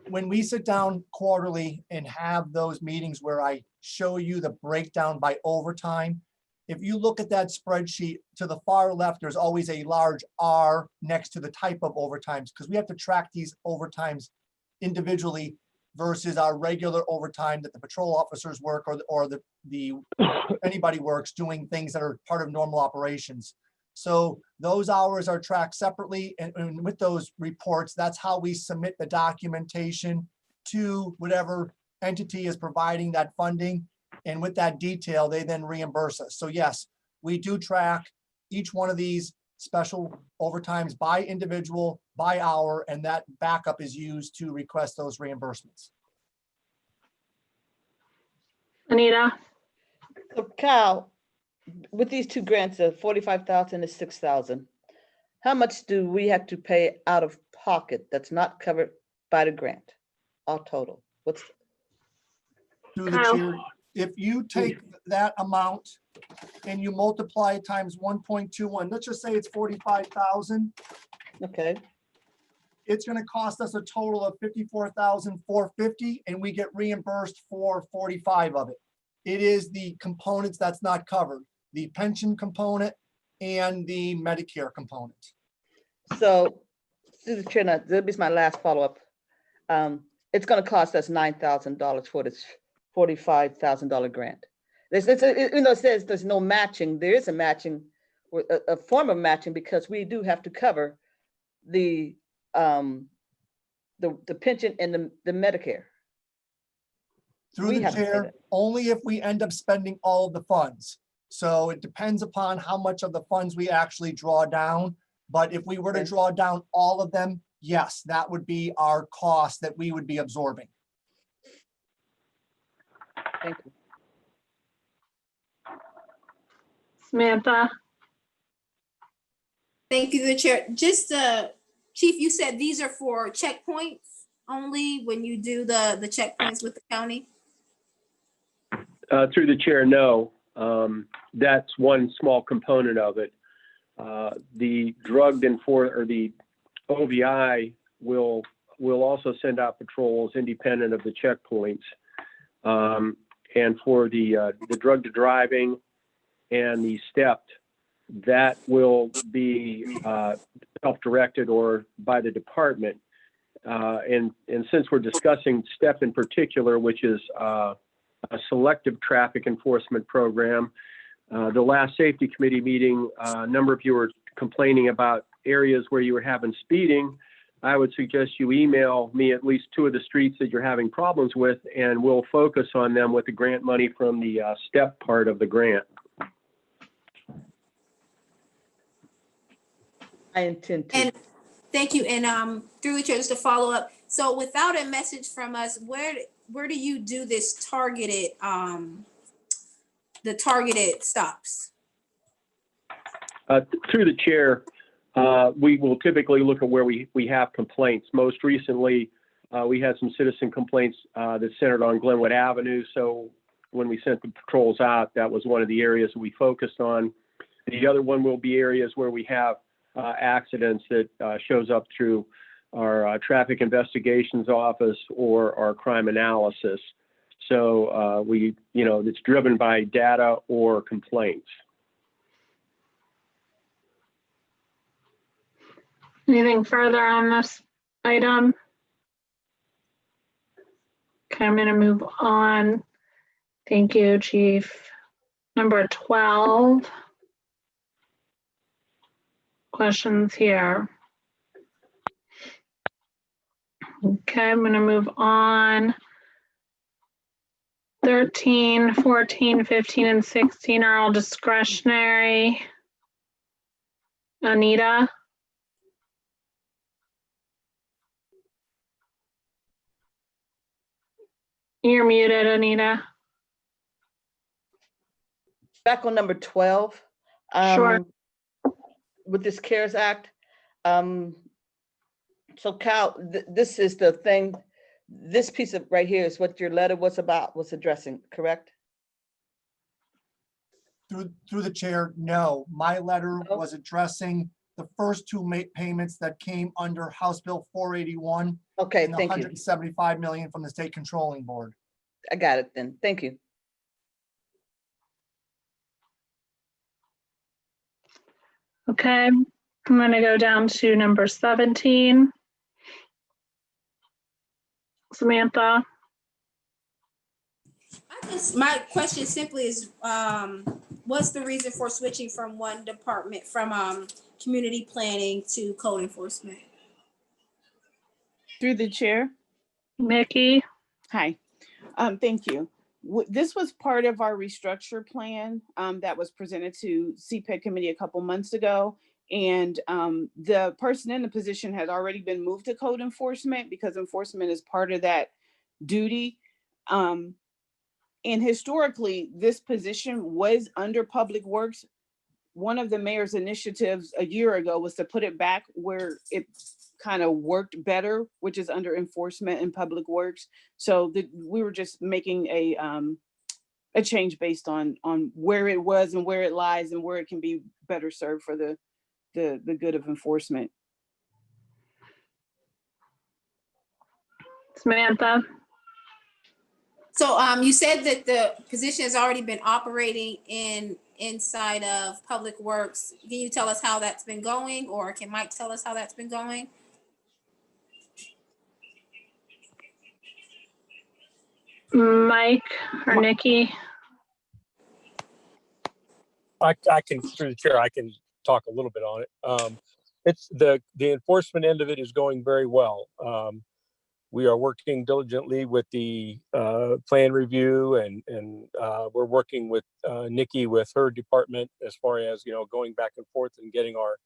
When we sit down quarterly and have those meetings where I show you the breakdown by overtime, if you look at that spreadsheet to the far left, there's always a large R next to the type of overtimes because we have to track these overtimes individually versus our regular overtime that the patrol officers work or the anybody works doing things that are part of normal operations. So those hours are tracked separately, and with those reports, that's how we submit the documentation to whatever entity is providing that funding. And with that detail, they then reimburse us. So yes, we do track each one of these special overtimes by individual, by hour, and that backup is used to request those reimbursements. Anita. So Kyle, with these two grants of 45,000 and 6,000, how much do we have to pay out of pocket that's not covered by the grant? All total, what's? Through the chair, if you take that amount and you multiply it times 1.21, let's just say it's 45,000. Okay. It's going to cost us a total of 54,450, and we get reimbursed for 45 of it. It is the components that's not covered, the pension component and the Medicare component. So, through the chair, now, this is my last follow-up. It's going to cost us $9,000 for this $45,000 grant. Even though it says there's no matching, there is a matching, a form of matching, because we do have to cover the pension and the Medicare. Through the chair, only if we end up spending all of the funds. So it depends upon how much of the funds we actually draw down. But if we were to draw down all of them, yes, that would be our cost that we would be absorbing. Thank you. Samantha. Thank you, the chair. Just Chief, you said these are for checkpoints only when you do the checkpoints with the county? Through the chair, no. That's one small component of it. The the OVI will also send out patrols independent of the checkpoints. And for the drug to driving and the stepped, that will be self-directed or by the department. And since we're discussing STEP in particular, which is selective traffic enforcement program. The last safety committee meeting, a number of you were complaining about areas where you were having speeding. I would suggest you email me at least 2 of the streets that you're having problems with, and we'll focus on them with the grant money from the STEP part of the grant. I intend to. And thank you. And through the chair, just to follow up. So without a message from us, where do you do this targeted the targeted stops? Through the chair, we will typically look at where we have complaints. Most recently, we had some citizen complaints that centered on Glenwood Avenue. So when we sent the patrols out, that was one of the areas that we focused on. The other one will be areas where we have accidents that shows up through our traffic investigations office or our crime analysis. So it's driven by data or complaints. Anything further on this item? Okay, I'm gonna move on. Thank you, Chief. Number 12. Questions here. Okay, I'm gonna move on. 13, 14, 15, and 16 are all discretionary. Anita? You're muted, Anita. Back on number 12. Sure. With this CARES Act. So Cal, this is the thing, this piece of right here is what your letter was addressing, correct? Through the chair, no. My letter was addressing the first 2 payments that came under House Bill 481. Okay, And the thank you. 175 million from the State Controlling Board. I got it then. Thank you. Okay, I'm gonna go down to number 17. Samantha? My question simply is, what's the reason for switching from one department from community planning to code enforcement? Through the chair. Mickey? Hi, thank you. This was part of our restructure plan that was presented to CPED committee a couple months ago. And the person in the position had already been moved to code enforcement because enforcement is part of that duty. And historically, this position was under Public Works. One of the mayor's initiatives a year ago was to put it back where it kind of worked better, which is under enforcement and Public Works. So we were just making a change based on where it was and where it lies and where it can be better served for the good of enforcement. Samantha? So you said that the position has already been operating inside of Public Works. Can you tell us how that's been going, or can Mike tell us how that's been going? Mike or Nikki? I can, through the chair, I can talk a little bit on it. It's the enforcement end of it is going very well. We are working diligently with the plan review, and we're working with Nikki with her department as far as, going back and forth and getting our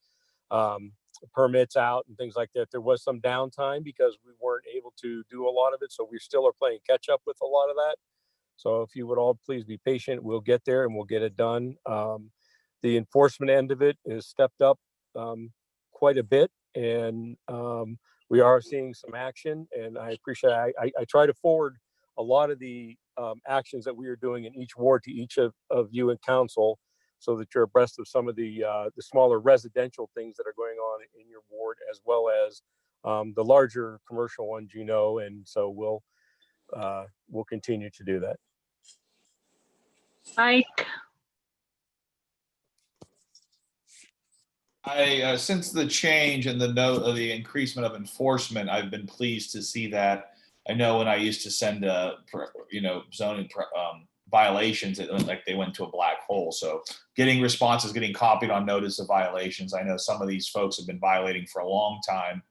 permits out and things like that. There was some downtime because we weren't able to do a lot of it, so we still are playing catch up with a lot of that. So if you would all please be patient, we'll get there and we'll get it done. The enforcement end of it is stepped up quite a bit, and we are seeing some action, and I appreciate I try to forward a lot of the actions that we are doing in each ward to each of you in council, so that you're abreast of some of the smaller residential things that are going on in your ward, as well as the larger commercial ones, and so we'll continue to do that. Mike? Since the change and the note of the increasement of enforcement, I've been pleased to see that I know when I used to send, zoning violations, it looked like they went to a black hole. So getting responses, getting copied on notice of violations. I know some of these folks have been violating for a long time,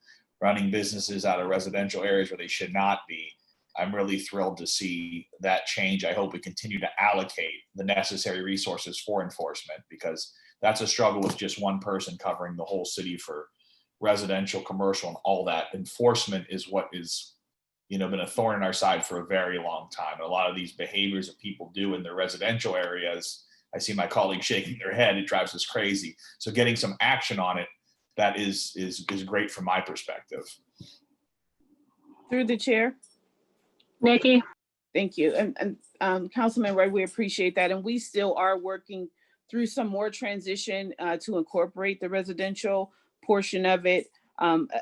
running businesses out of residential areas where they should not be. I'm really thrilled to see that change. I hope we continue to allocate the necessary resources for enforcement, because that's a struggle with just one person covering the whole city for residential, commercial, and all that. Enforcement is what is, been a thorn in our side for a very long time. And a lot of these behaviors that people do in their residential areas, I see my colleagues shaking their head, it drives us crazy. So getting some action on it, that is great from my perspective. Through the chair. Nikki? Thank you. And Councilman Wright, we appreciate that. And we still are working through some more transition to incorporate the residential portion of it.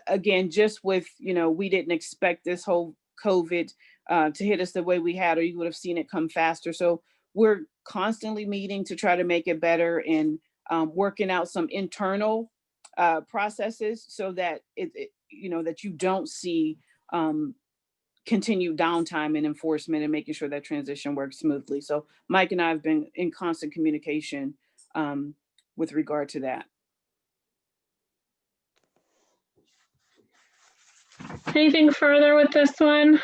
Again, just with, we didn't expect this whole COVID to hit us the way we had, or you would have seen it come faster. So we're constantly meeting to try to make it better and working out some internal processes so that that you don't see continued downtime in enforcement, and making sure that transition works smoothly. So Mike and I have been in constant communication with regard to that. Anything further with this one?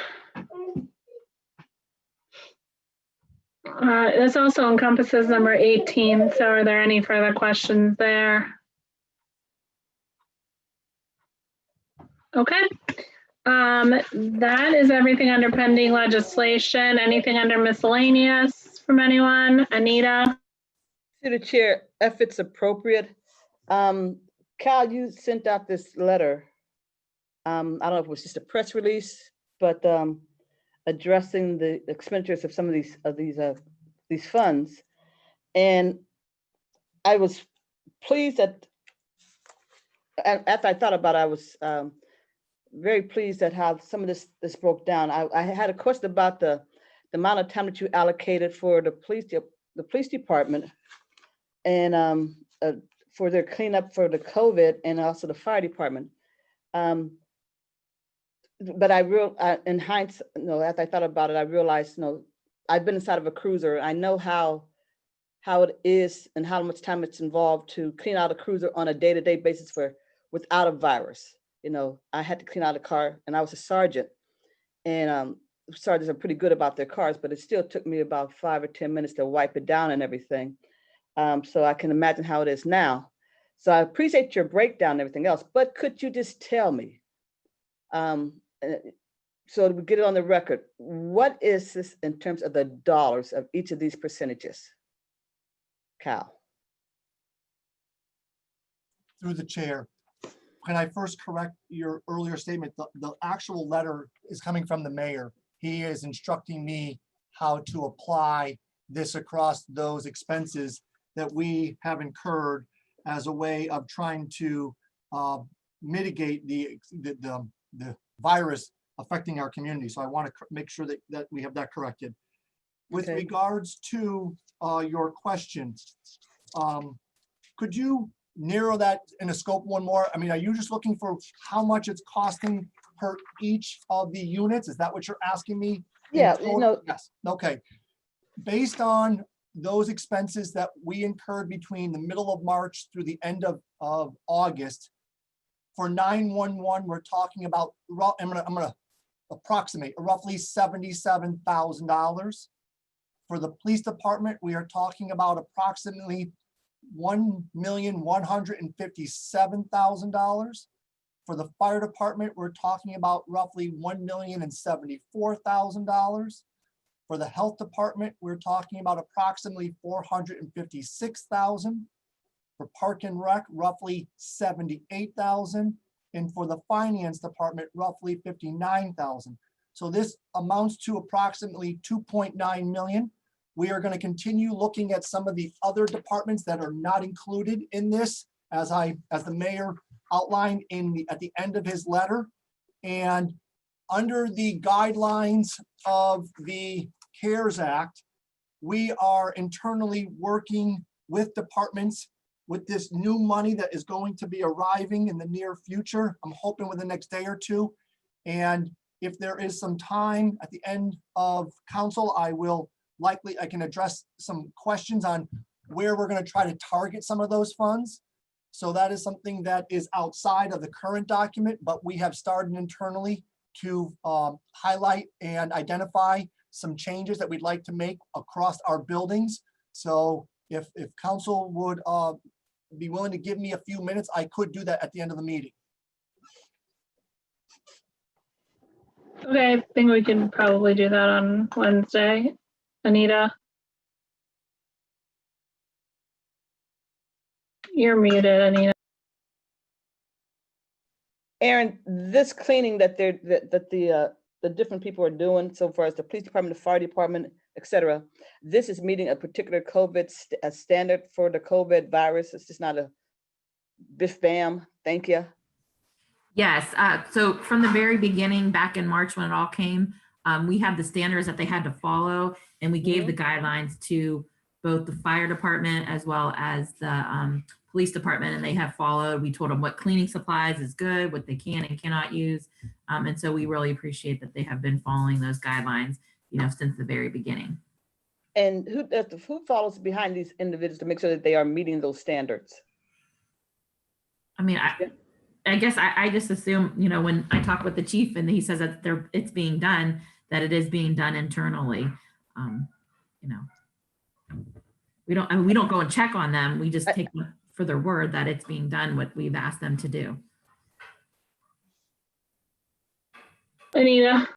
This also encompasses number 18. So are there any further questions there? Okay. That is everything under pending legislation. Anything under miscellaneous from anyone? Anita? To the chair, if it's appropriate, Cal, you sent out this letter. I don't know if it was just a press release, but addressing the expenditures of some of these funds, and I was pleased that after I thought about it, I was very pleased at how some of this broke down. I had a question about the amount of time that you allocated for the police department and for their cleanup for the COVID, and also the fire department. But in hindsight, after I thought about it, I realized, I've been inside of a cruiser. I know how it is and how much time it's involved to clean out a cruiser on a day-to-day basis without a virus. I had to clean out a car, and I was a sergeant, and sergeants are pretty good about their cars, but it still took me about 5 or 10 minutes to wipe it down and everything. So I can imagine how it is now. So I appreciate your breakdown and everything else, but could you just tell me, so we get it on the record, what is this in terms of the dollars of each of these percentages? Cal. Through the chair, can I first correct your earlier statement? The actual letter is coming from the mayor. He is instructing me how to apply this across those expenses that we have incurred as a way of trying to mitigate the virus affecting our community. So I want to make sure that we have that corrected. With regards to your question, could you narrow that in a scope one more? I mean, are you just looking for how much it's costing per each of the units? Is that what you're asking me? Yeah, Yes, okay. Based on those expenses that we incurred between the middle of March through the end of August, for 911, we're talking about, I'm gonna approximate roughly $77,000. For the police department, we are talking about approximately $1,157,000. For the fire department, we're talking about roughly $1,074,000. For the health department, we're talking about approximately $456,000. For Park and Rec, roughly $78,000. And for the finance department, roughly $59,000. So this amounts to approximately $2.9 million. We are going to continue looking at some of the other departments that are not included in this, as the mayor outlined at the end of his letter. And under the guidelines of the CARES Act, we are internally working with departments with this new money that is going to be arriving in the near future. I'm hoping within the next day or two. And if there is some time at the end of council, I can address some questions on where we're going to try to target some of those funds. So that is something that is outside of the current document, but we have started internally to highlight and identify some changes that we'd like to make across our buildings. So if council would be willing to give me a few minutes, I could do that at the end of the meeting. Okay, I think we can probably do that on Wednesday. Anita? You're muted, Anita. Aaron, this cleaning that the different people are doing, so far as the police department, the fire department, et cetera, this is meeting a particular COVID standard for the COVID virus. It's just not a biff bam, thank you. Yes, so from the very beginning, back in March when it all came, we had the standards that they had to follow, and we gave the guidelines to both the fire department as well as the police department, and they have followed. We told them what cleaning supplies is good, what they can and cannot use. And so we really appreciate that they have been following those guidelines, since the very beginning. And who follows behind these individuals to make sure that they are meeting those standards? I mean, I guess I just assume, when I talk with the chief and he says that it's being done, that it is being done internally. We don't go and check on them. We just take them for their word that it's being done what we've asked them to do. Anita?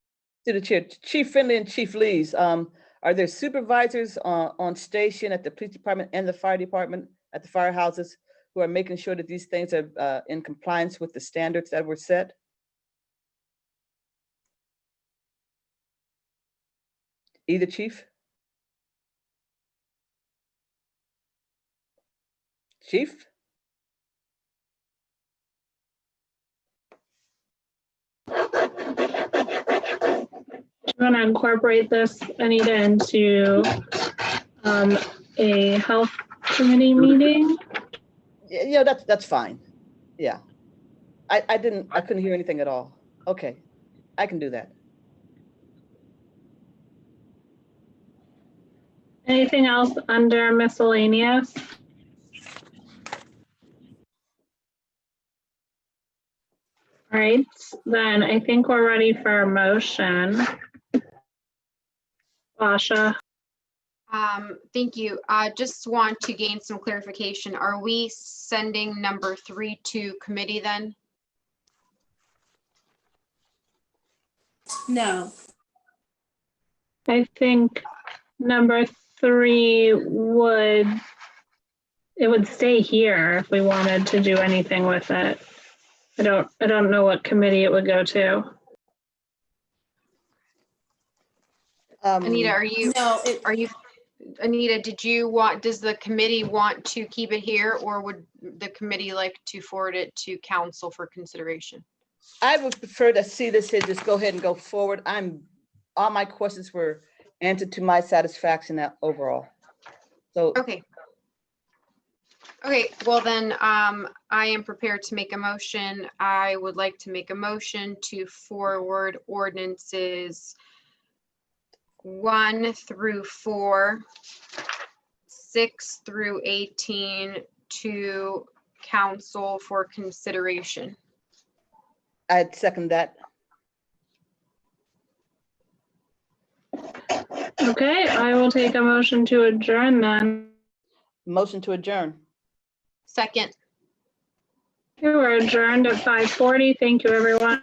To the chair, Chief Finley and Chief Lees, are there supervisors on station at the police department and the fire department at the firehouses who are making sure that these things are in compliance with the standards that were set? Either chief? Chief? I'm going to incorporate this, Anita, into a health committee meeting. Yeah, that's fine. Yeah. I couldn't hear anything at all. Okay, I can do that. Anything else under miscellaneous? All right, then I think we're ready for a motion. Basha. Thank you. I just want to gain some clarification. Are we sending number 3 to committee then? No. I think number 3 would stay here if we wanted to do anything with it. I don't know what committee it would go to. Anita, are you? No, Anita, does the committee want to keep it here, or would the committee like to forward it to council for consideration? I would prefer to see this here, just go ahead and go forward. All my questions were answered to my satisfaction overall. So. Okay, well then, I am prepared to make a motion. I would like to make a motion to forward ordinances 1 through 4, 6 through 18 to council for consideration. I'd second that. Okay, I will take a motion to adjourn then. Motion to adjourn. Second. Okay, we're adjourned at 5:40. Thank you, everyone.